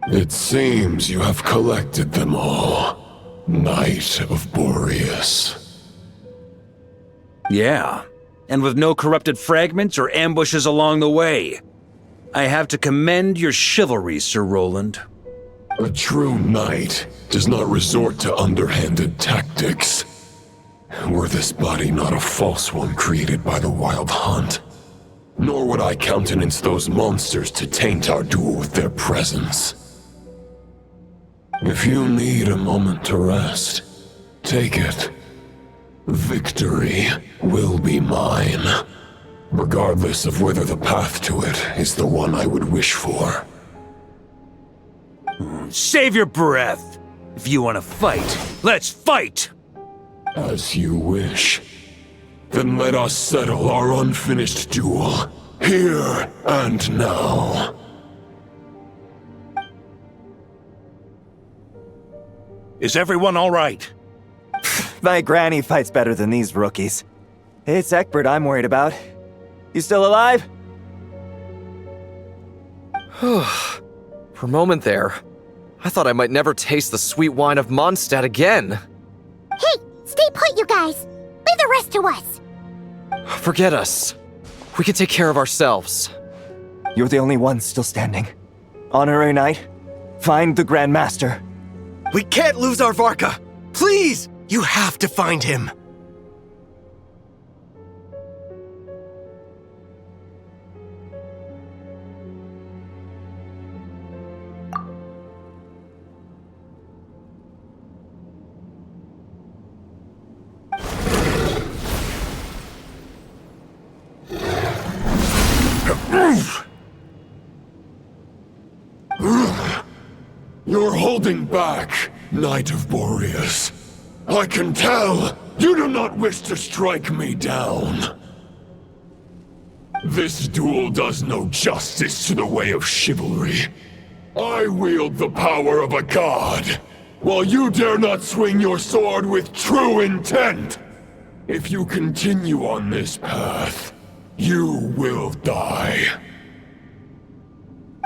It seems you have collected them all, Knight of Boreas. Yeah, and with no corrupted fragments or ambushes along the way. I have to commend your chivalry, Sir Roland. A true knight does not resort to underhanded tactics. Were this body not a false one created by the Wild Hunt, nor would I countenance those monsters to taint our duel with their presence. If you need a moment to rest, take it. Victory will be mine, regardless of whether the path to it is the one I would wish for. Save your breath! If you want to fight, let's fight! As you wish. Then let us settle our unfinished duel, here and now. Is everyone all right? My granny fights better than these rookies. It's Egbert I'm worried about. You still alive? For a moment there, I thought I might never taste the sweet wine of Mondstadt again. Hey, stay put, you guys. Leave the rest to us. Forget us. We can take care of ourselves. You're the only one still standing. Honorary Knight, find the Grand Master. We can't lose our Varka! Please! You have to find him! You're holding back, Knight of Boreas. I can tell you do not wish to strike me down. This duel does no justice to the way of chivalry. I wield the power of a god, while you dare not swing your sword with true intent. If you continue on this path, you will die.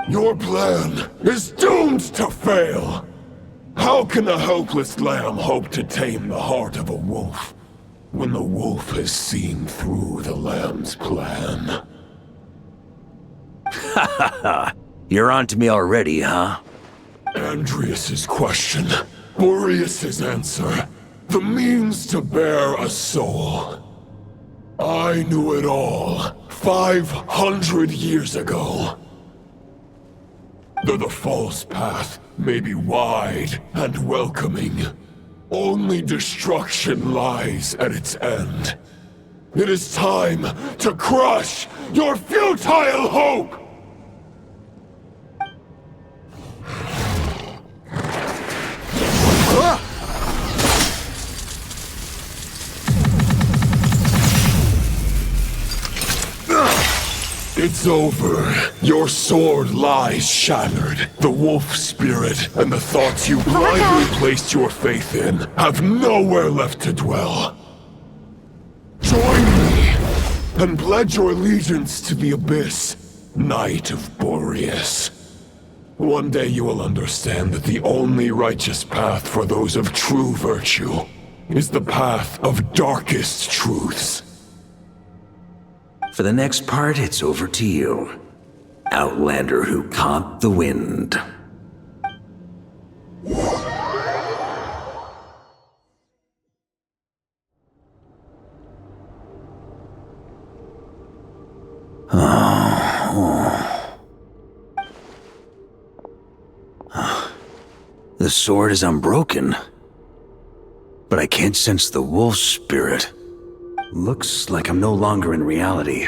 Your plan is doomed to fail! How can a helpless lamb hope to tame the heart of a wolf, when the wolf has seen through the lamb's plan? Ha ha ha! You're on to me already, huh? Andrias's question, Boreas's answer, the means to bear a soul. I knew it all 500 years ago. Though the false path may be wide and welcoming, only destruction lies at its end. It is time to crush your futile hope! It's over. Your sword lies shattered. The wolf spirit and the thoughts you blindly placed your faith in have nowhere left to dwell. Join me and pledge your allegiance to the abyss, Knight of Boreas. One day you will understand that the only righteous path for those of true virtue is the path of darkest truths. For the next part, it's over to you. Outlander who caught the wind. The sword is unbroken, but I can't sense the wolf spirit. Looks like I'm no longer in reality.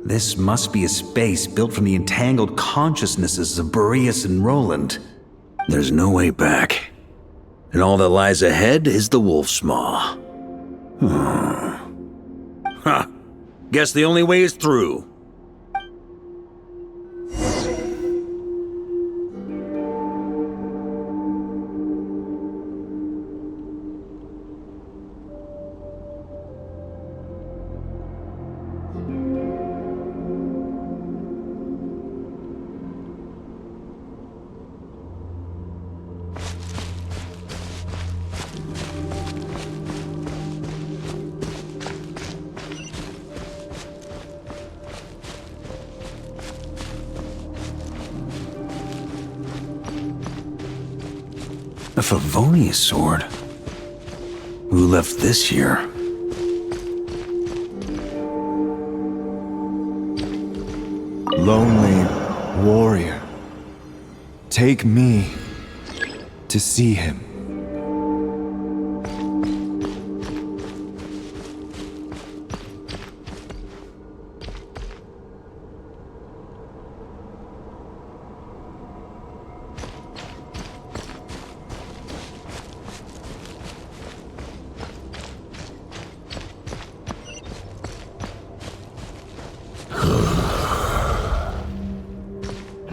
This must be a space built from the entangled consciousnesses of Boreas and Roland. There's no way back. And all that lies ahead is the wolf's maw. Guess the only way is through. A Favonius sword? Who left this here? Lonely warrior, take me to see him.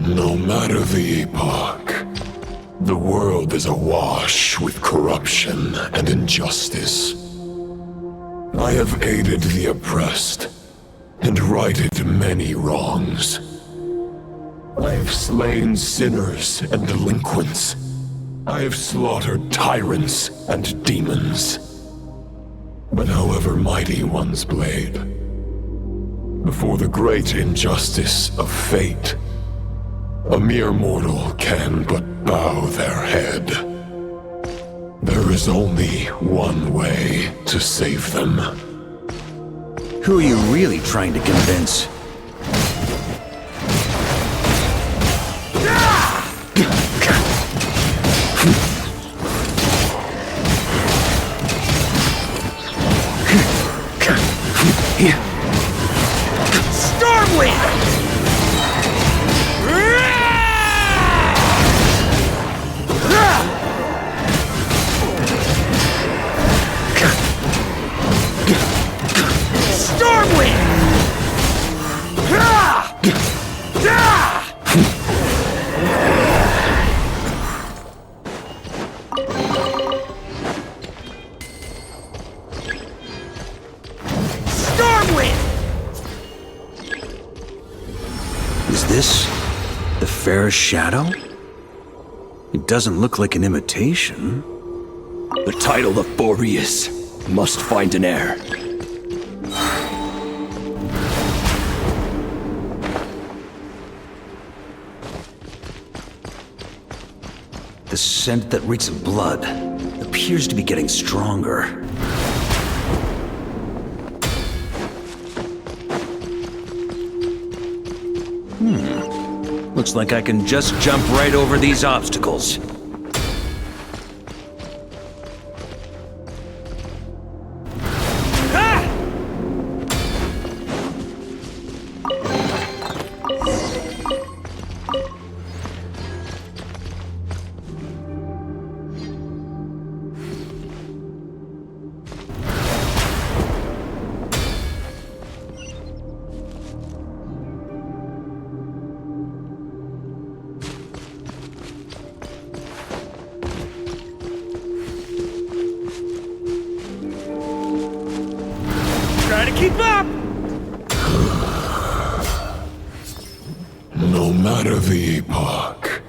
No matter the epoch, the world is awash with corruption and injustice. I have aided the oppressed and righted many wrongs. I have slain sinners and delinquents. I have slaughtered tyrants and demons. But however mighty one's blade, before the great injustice of fate, a mere mortal can but bow their head. There is only one way to save them. Who are you really trying to convince? Stormwind! Is this the Fairest Shadow? It doesn't look like an imitation. The title of Boreas must find an heir. The scent that reeks of blood appears to be getting stronger. Looks like I can just jump right over these obstacles. Try to keep up! No matter the epoch,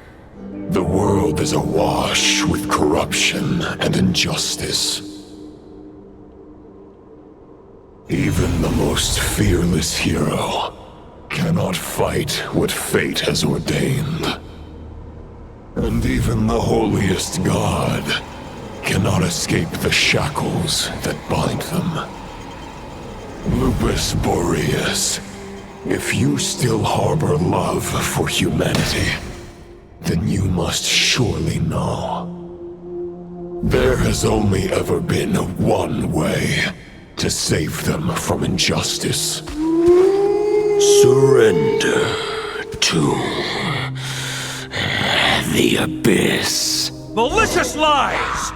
the world is awash with corruption and injustice. Even the most fearless hero cannot fight what fate has ordained. And even the holiest god cannot escape the shackles that bind them. Lupus Boreas, if you still harbor love for humanity, then you must surely know. There has only ever been one way to save them from injustice. Surrender to the abyss. Malicious lies!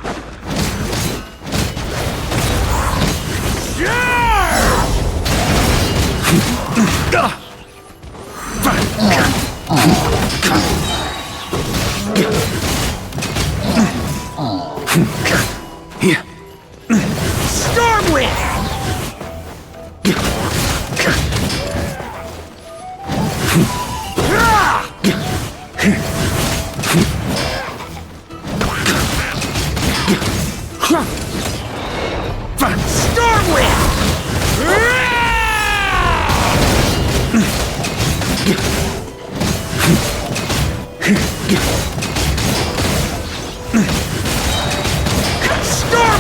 Stormwind!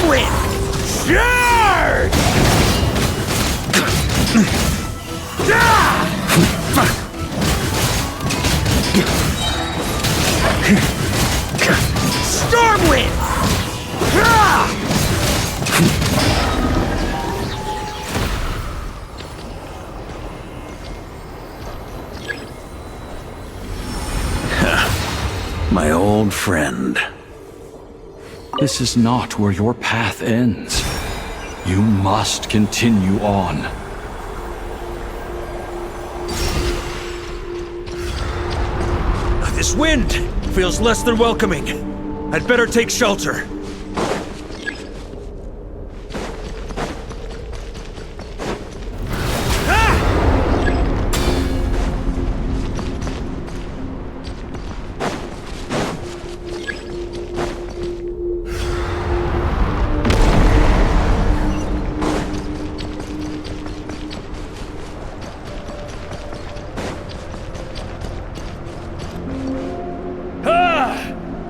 Stormwind! Charge! Stormwind! My old friend. This is not where your path ends. You must continue on. This wind feels less than welcoming. I'd better take shelter.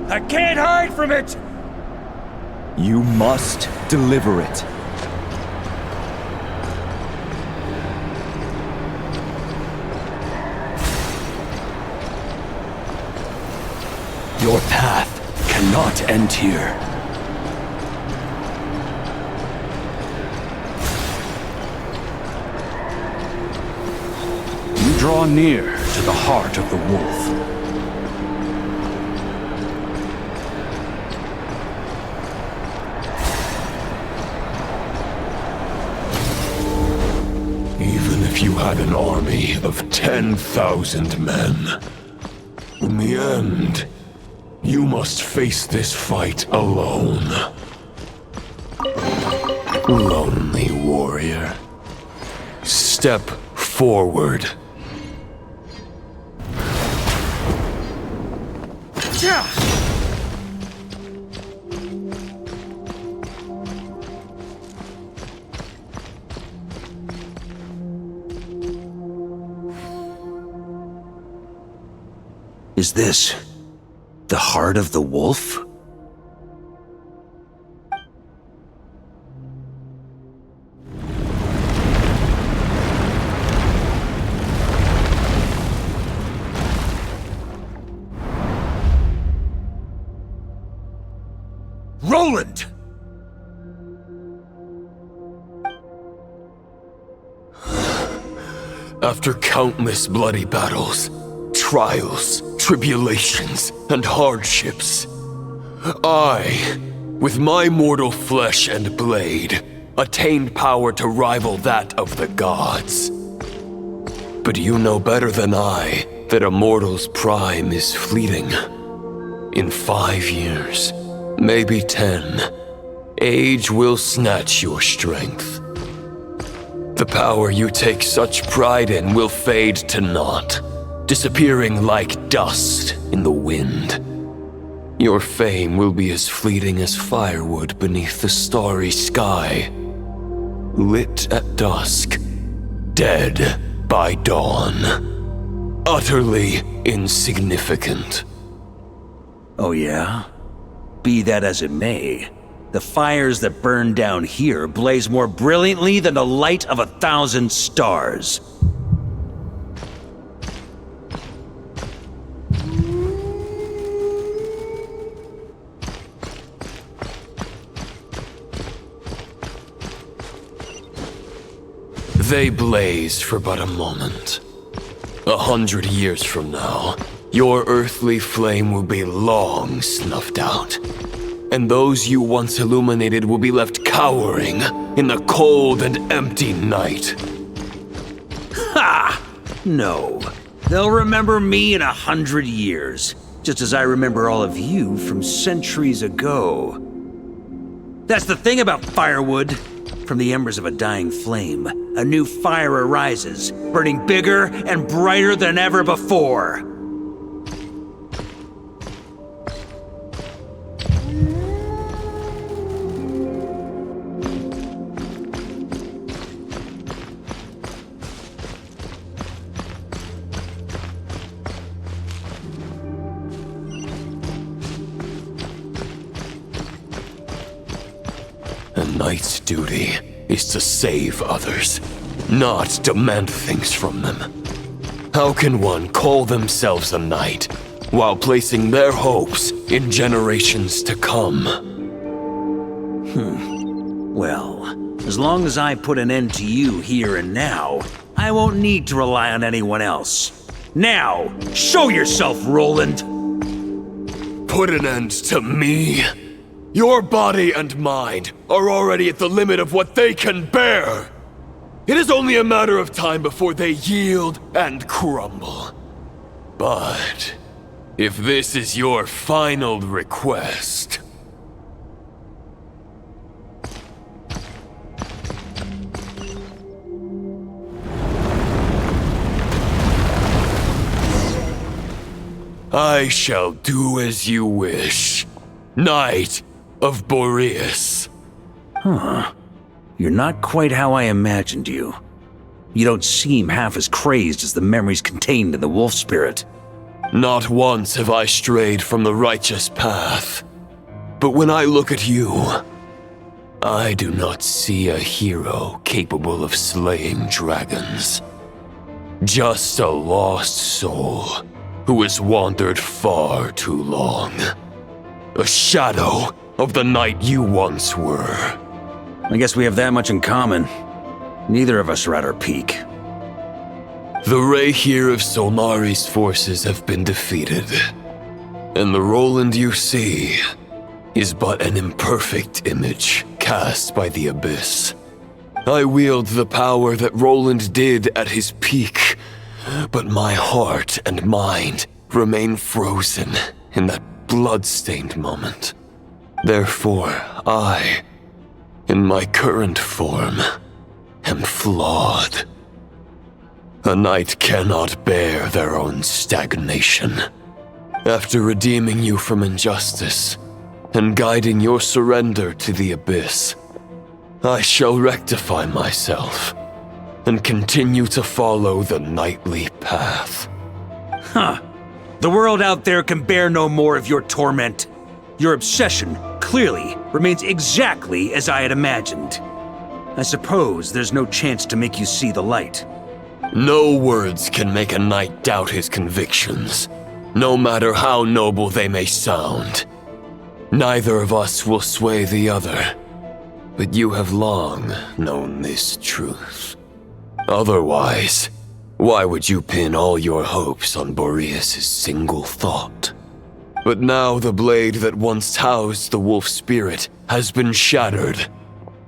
I can't hide from it! You must deliver it. Your path cannot end here. You draw near to the heart of the wolf. If you had an army of 10,000 men, in the end, you must face this fight alone. Lonely warrior, step forward. Is this the heart of the wolf? Roland! After countless bloody battles, trials, tribulations, and hardships, I, with my mortal flesh and blade, attained power to rival that of the gods. But you know better than I that a mortal's prime is fleeting. In 5 years, maybe 10, age will snatch your strength. The power you take such pride in will fade to naught, disappearing like dust in the wind. Your fame will be as fleeting as firewood beneath the starry sky, lit at dusk, dead by dawn, utterly insignificant. Oh yeah? Be that as it may, the fires that burn down here blaze more brilliantly than the light of 1,000 stars. They blaze for but a moment. 100 years from now, your earthly flame will be long snuffed out, and those you once illuminated will be left cowering in the cold and empty night. Ha! No. They'll remember me in 100 years, just as I remember all of you from centuries ago. That's the thing about firewood. From the embers of a dying flame, a new fire arises, burning bigger and brighter than ever before. knight's duty is to save others, not demand things from them. How can one call themselves a knight while placing their hopes in generations to come? Well, as long as I put an end to you here and now, I won't need to rely on anyone else. Now, show yourself, Roland! Put an end to me? Your body and mind are already at the limit of what they can bear. It is only a matter of time before they yield and crumble. But if this is your final request... I shall do as you wish, Knight of Boreas. Huh. You're not quite how I imagined you. You don't seem half as crazed as the memories contained in the wolf spirit. Not once have I strayed from the righteous path. But when I look at you, I do not see a hero capable of slaying dragons. Just a lost soul who has wandered far too long. A shadow of the knight you once were. I guess we have that much in common. Neither of us are at our peak. The ray here of Solnari's forces have been defeated, and the Roland you see is but an imperfect image cast by the Abyss. I wield the power that Roland did at his peak, but my heart and mind remain frozen in that blood-stained moment. Therefore, I, in my current form, am flawed. A knight cannot bear their own stagnation. After redeeming you from injustice and guiding your surrender to the Abyss, I shall rectify myself and continue to follow the knightly path. Huh. The world out there can bear no more of your torment. Your obsession, clearly, remains exactly as I had imagined. I suppose there's no chance to make you see the light. No words can make a knight doubt his convictions, no matter how noble they may sound. Neither of us will sway the other, but you have long known this truth. Otherwise, why would you pin all your hopes on Boreas' single thought? But now the blade that once housed the wolf spirit has been shattered,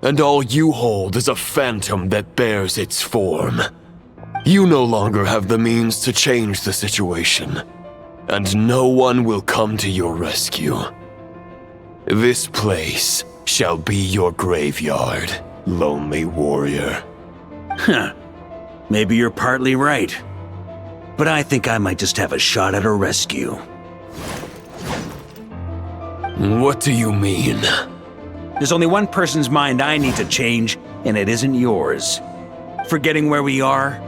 and all you hold is a phantom that bears its form. You no longer have the means to change the situation, and no one will come to your rescue. This place shall be your graveyard, lonely warrior. Huh. Maybe you're partly right. But I think I might just have a shot at a rescue. What do you mean? There's only one person's mind I need to change, and it isn't yours. Forgetting where we are?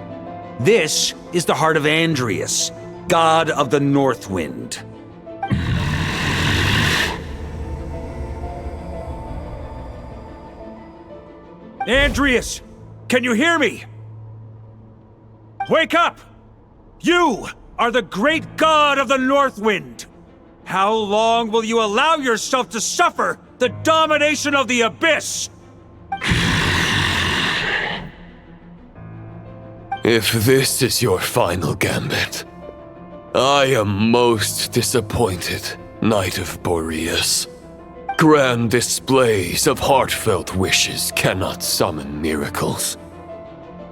This is the heart of Andrias, god of the North Wind. Andrias! Can you hear me? Wake up! You are the great god of the North Wind! How long will you allow yourself to suffer the domination of the Abyss? If this is your final gambit, I am most disappointed, Knight of Boreas. Grand displays of heartfelt wishes cannot summon miracles.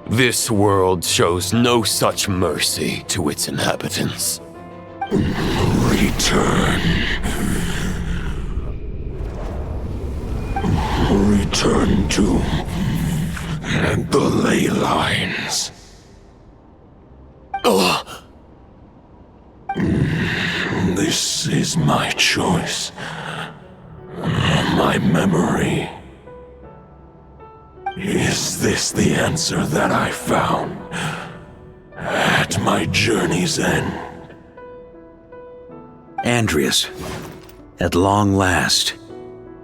This world shows no such mercy to its inhabitants. Return. Return to the ley lines. This is my choice. My memory. Is this the answer that I found at my journey's end? Andrias, at long last,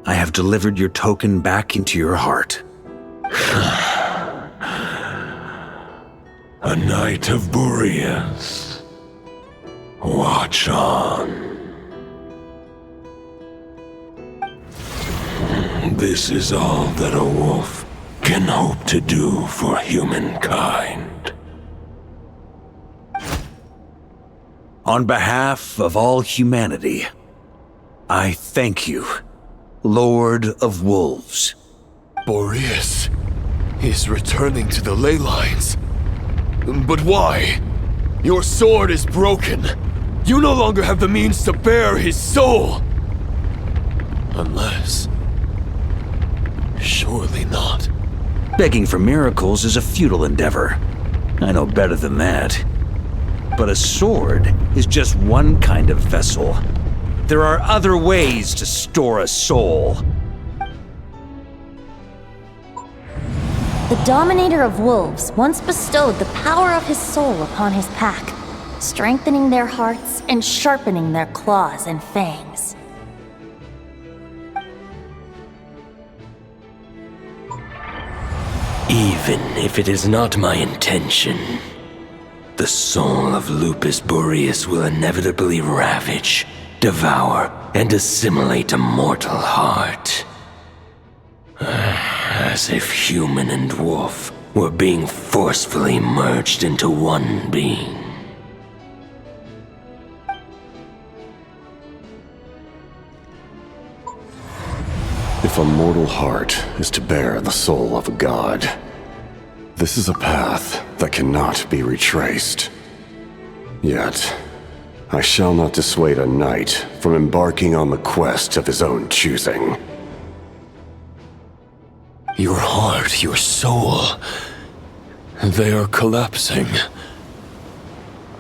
I have delivered your token back into your heart. A knight of Boreas. Watch on. This is all that a wolf can hope to do for humankind. On behalf of all humanity, I thank you, Lord of Wolves. Boreas is returning to the ley lines. But why? Your sword is broken. You no longer have the means to bear his soul. Unless... surely not. Begging for miracles is a futile endeavor. I know better than that. But a sword is just one kind of vessel. There are other ways to store a soul. The Dominator of Wolves once bestowed the power of his soul upon his pack, strengthening their hearts and sharpening their claws and fangs. Even if it is not my intention, the soul of Lupus Boreas will inevitably ravage, devour, and assimilate a mortal heart. As if human and wolf were being forcefully merged into one being. If a mortal heart is to bear the soul of a god, this is a path that cannot be retraced. Yet, I shall not dissuade a knight from embarking on the quest of his own choosing. Your heart, your soul... they are collapsing.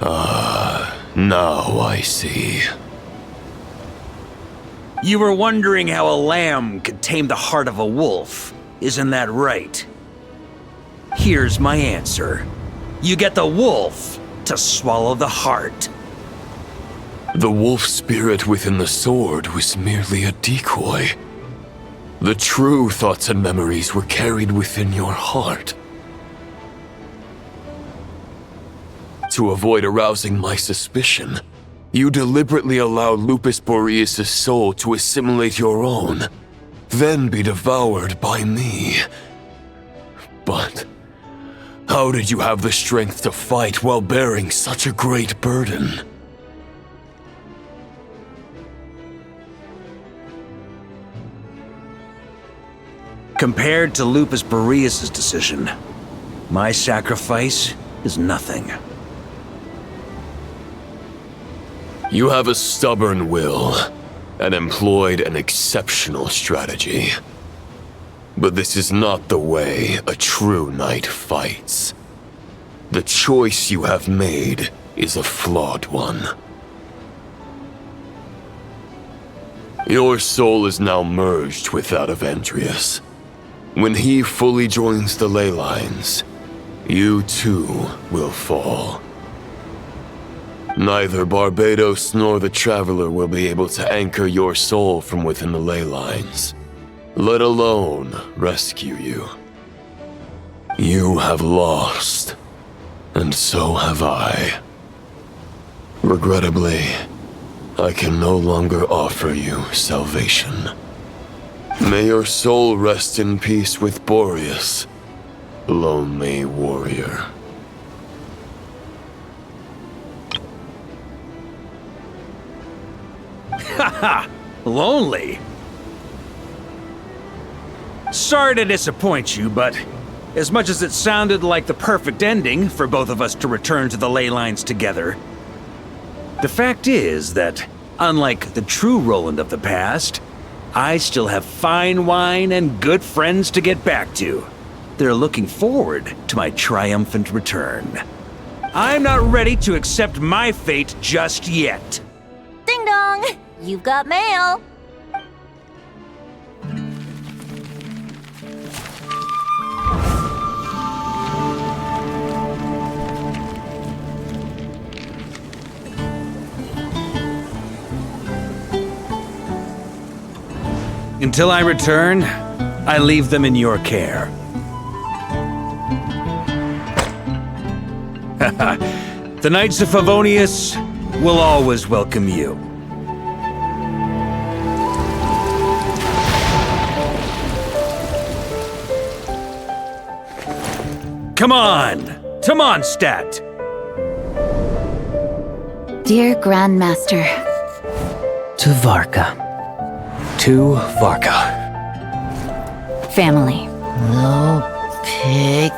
Now I see. You were wondering how a lamb could tame the heart of a wolf, isn't that right? Here's my answer. You get the wolf to swallow the heart. The wolf spirit within the sword was merely a decoy. The true thoughts and memories were carried within your heart. To avoid arousing my suspicion, you deliberately allowed Lupus Boreas' soul to assimilate your own, then be devoured by me. But how did you have the strength to fight while bearing such a great burden? Compared to Lupus Boreas' decision, my sacrifice is nothing. You have a stubborn will and employed an exceptional strategy. But this is not the way a true knight fights. The choice you have made is a flawed one. Your soul is now merged with that of Andreas. When he fully joins the ley lines, you too will fall. Neither Barbados nor the Traveler will be able to anchor your soul from within the ley lines, let alone rescue you. You have lost, and so have I. Regrettably, I can no longer offer you salvation. May your soul rest in peace with Boreas, lonely warrior. Haha! Lonely? Sorry to disappoint you, but as much as it sounded like the perfect ending for both of us to return to the ley lines together, the fact is that, unlike the true Roland of the past, I still have fine wine and good friends to get back to. They're looking forward to my triumphant return. I'm not ready to accept my fate just yet. Ding dong! You've got mail! Until I return, I leave them in your care. The Knights of Favonius will always welcome you. Come on! Stat! Dear Grandmaster. To Varka. To Varka. Family. No pig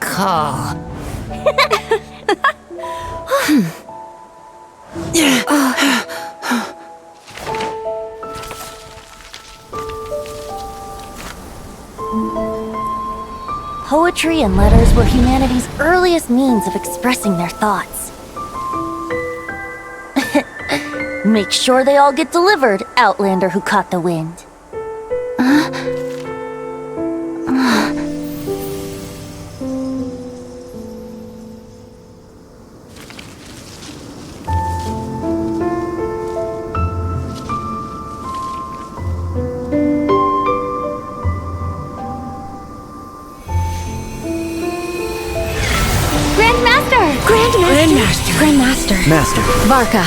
call. Poetry and letters were humanity's earliest means of expressing their thoughts. Make sure they all get delivered, Outlander who caught the wind. Grandmaster. Master. Varka.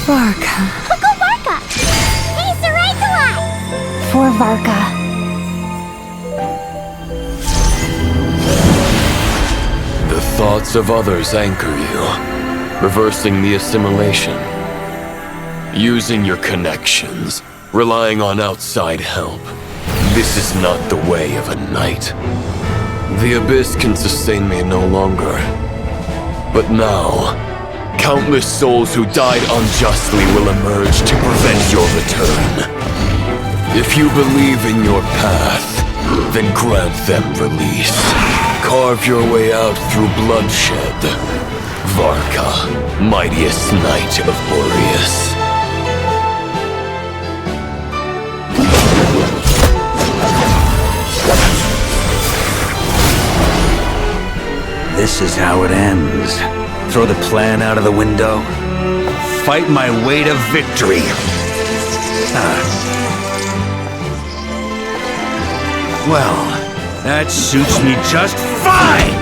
Uncle Varka! Hey, Sarantula! For Varka. The thoughts of others anchor you, reversing the assimilation. Using your connections, relying on outside help. This is not the way of a knight. The Abyss can sustain me no longer. But now, countless souls who died unjustly will emerge to prevent your return. If you believe in your path, then grant them release. Carve your way out through bloodshed. Varka, mightiest knight of Boreas. This is how it ends. Throw the plan out of the window. Fight my way to victory. Well, that suits me just fine!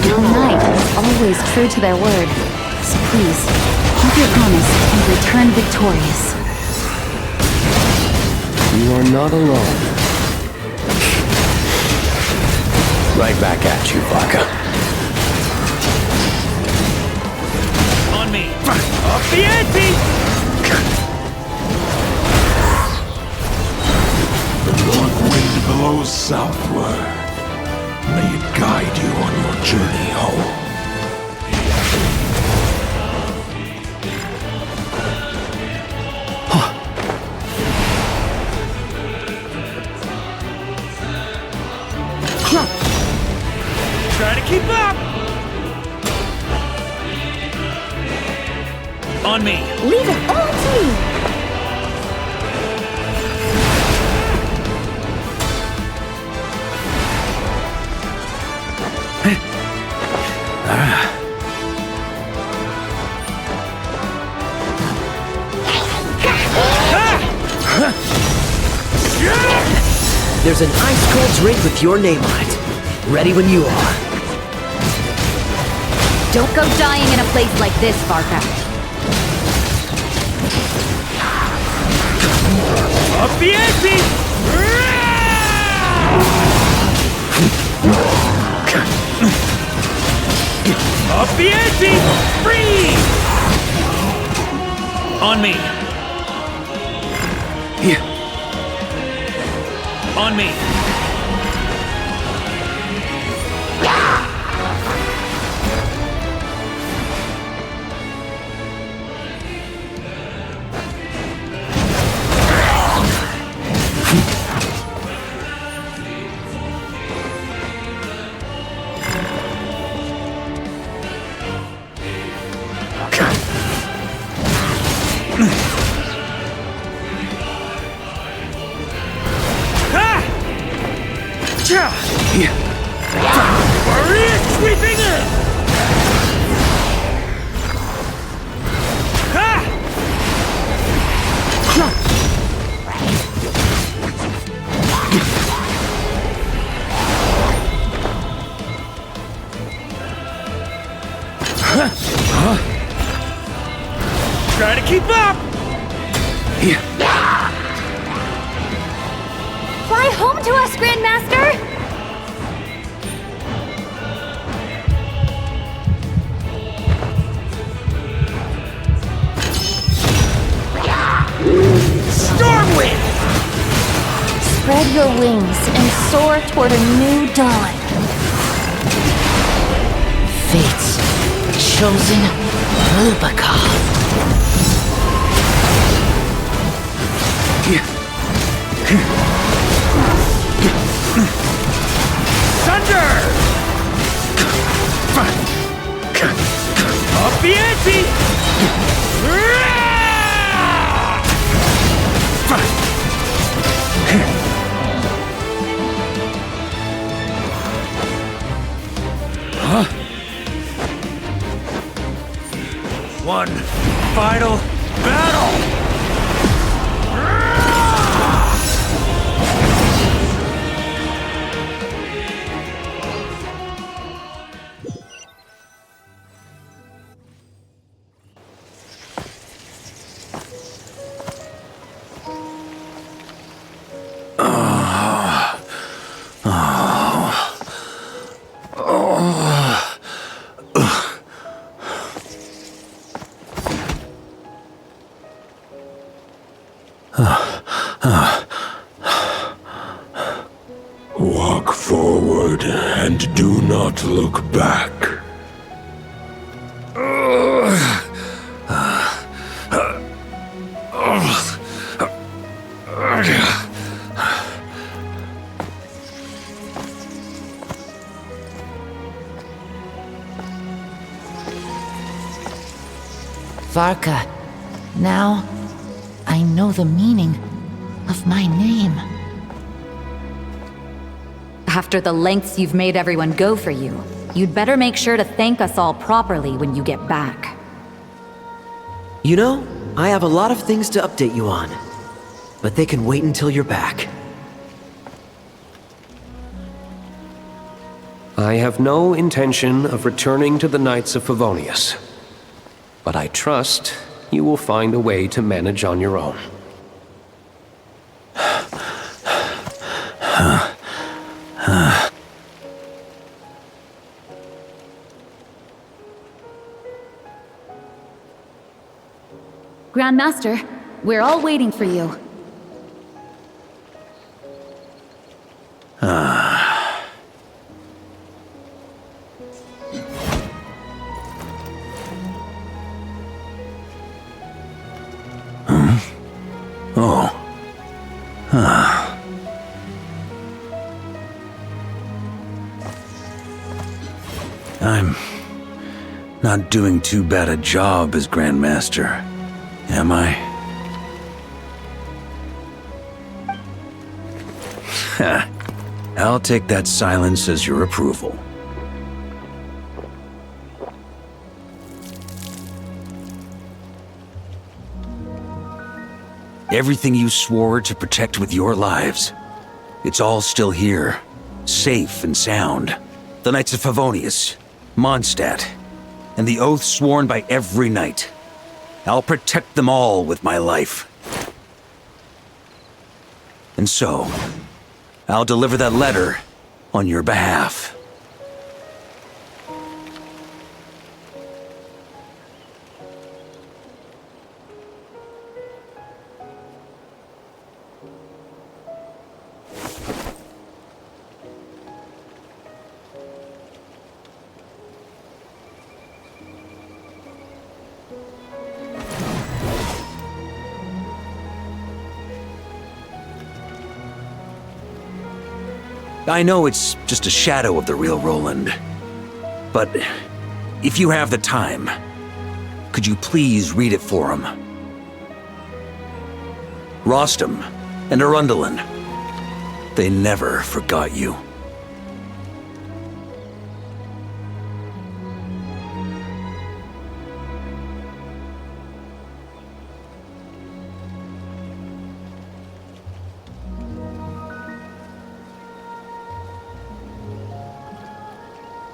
Your knight is always true to their word. So please, keep your promise and return victorious. You are not alone. Right back at you, Varka. On me! Off the ante! The north wind blows southward. May it guide you on your journey home. Try to keep up! On me! Leave it all to me! There's an ice-cold drink with your name on it. Ready when you are. Don't go dying in a place like this, Varka. Off the ante! Off the ante! Freeze! On me! On me! Try to keep up! Fly home to us, Grandmaster! Stormwind! Spread your wings and soar toward a new dawn. Fate's chosen Rubicon. Thunder! Up the ante! One final battle! Walk forward and do not look back. Varka, now I know the meaning of my name. After the lengths you've made everyone go for you, you'd better make sure to thank us all properly when you get back. You know, I have a lot of things to update you on, but they can wait until you're back. I have no intention of returning to the Knights of Favonius, but I trust you will find a way to manage on your own. Grandmaster, we're all waiting for you. I'm not doing too bad a job as Grandmaster, am I? I'll take that silence as your approval. Everything you swore to protect with your lives, it's all still here, safe and sound. The Knights of Favonius, Mondstadt, and the oath sworn by every knight. I'll protect them all with my life. And so, I'll deliver that letter on your behalf. I know it's just a shadow of the real Roland, but if you have the time, could you please read it for him? Rostam and Arundelen, they never forgot you.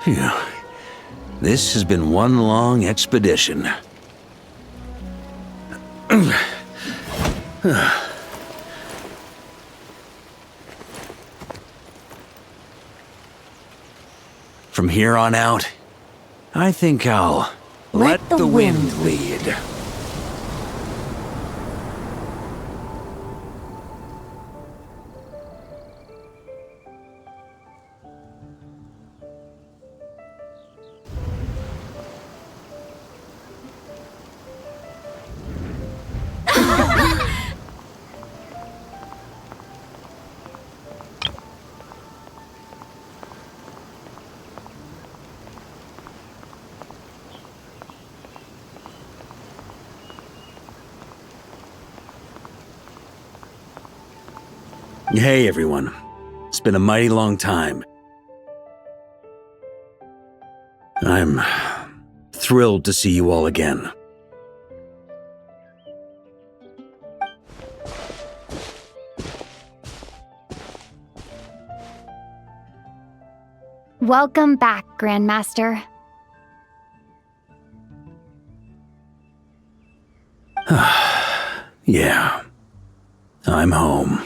Phew. This has been one long expedition. From here on out, I think I'll let the wind lead. Hey everyone, it's been a mighty long time. I'm thrilled to see you all again. Welcome back, Grandmaster. Yeah, I'm home.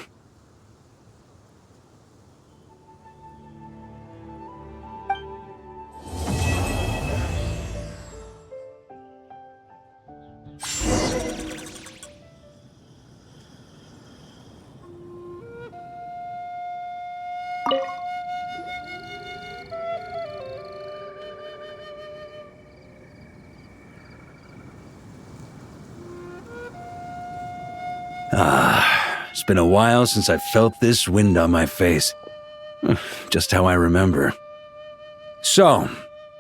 It's been a while since I felt this wind on my face. Just how I remember. So,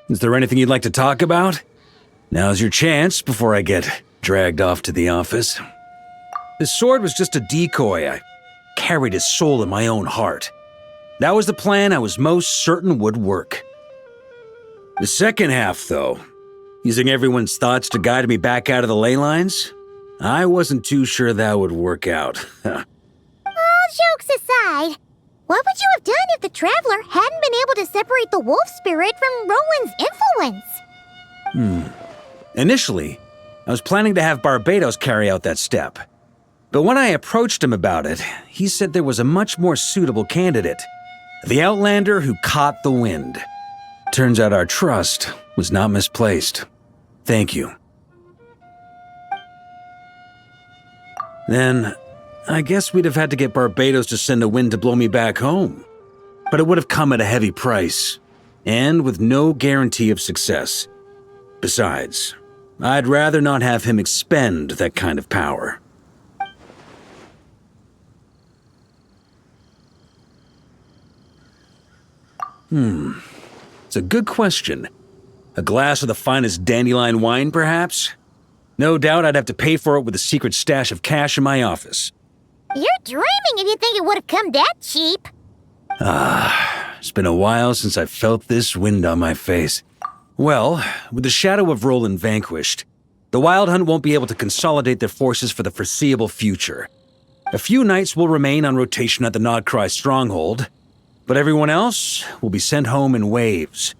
is there anything you'd like to talk about? Now's your chance before I get dragged off to the office. This sword was just a decoy. I carried his soul in my own heart. That was the plan I was most certain would work. The second half, though, using everyone's thoughts to guide me back out of the ley lines, I wasn't too sure that would work out. All jokes aside, what would you have done if the Traveler hadn't been able to separate the wolf spirit from Roland's influence? Initially, I was planning to have Barbatos carry out that step. But when I approached him about it, he said there was a much more suitable candidate. The Outlander who caught the wind. Turns out our trust was not misplaced. Thank you. Then, I guess we'd have had to get Barbatos to send a wind to blow me back home. But it would have come at a heavy price, and with no guarantee of success. Besides, I'd rather not have him expend that kind of power. It's a good question. A glass of the finest dandelion wine, perhaps? No doubt I'd have to pay for it with a secret stash of cash in my office. You're dreaming if you think it would have come that cheap. It's been a while since I felt this wind on my face. Well, with the shadow of Roland vanquished, the Wild Hunt won't be able to consolidate their forces for the foreseeable future. A few knights will remain on rotation at the Nodcry stronghold, but everyone else will be sent home in waves.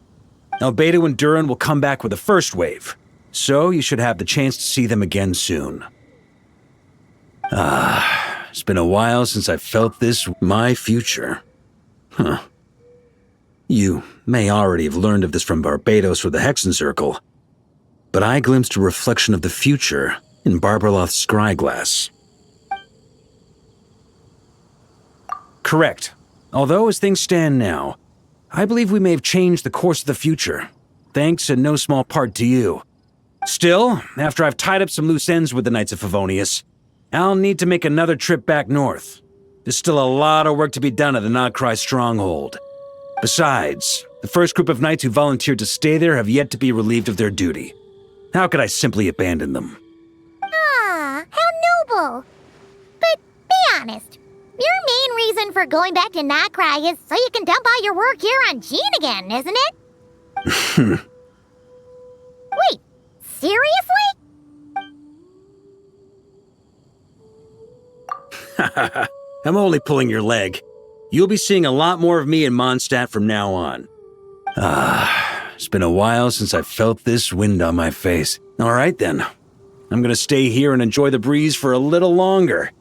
Albedo and Durin will come back with the first wave, so you should have the chance to see them again soon. It's been a while since I felt this, my future. You may already have learned of this from Barbatos or the Hexen Circle, but I glimpsed a reflection of the future in Barbarloth's scryglass. Correct. Although as things stand now, I believe we may have changed the course of the future, thanks in no small part to you. Still, after I've tied up some loose ends with the Knights of Favonius, I'll need to make another trip back north. There's still a lot of work to be done at the Nodcry stronghold. Besides, the first group of knights who volunteered to stay there have yet to be relieved of their duty. How could I simply abandon them? Ah, how noble. But be honest, your main reason for going back to Nodcry is so you can dump all your work here on Jean again, isn't it? Wait, seriously? I'm only pulling your leg. You'll be seeing a lot more of me in Mondstadt from now on. It's been a while since I felt this wind on my face. All right then. I'm gonna stay here and enjoy the breeze for a little longer.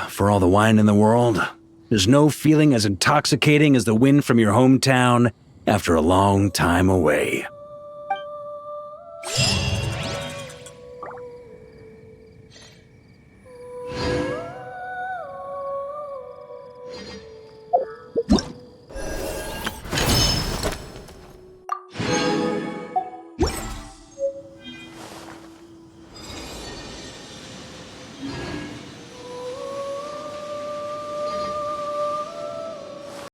For all the wine in the world, there's no feeling as intoxicating as the wind from your hometown after a long time away.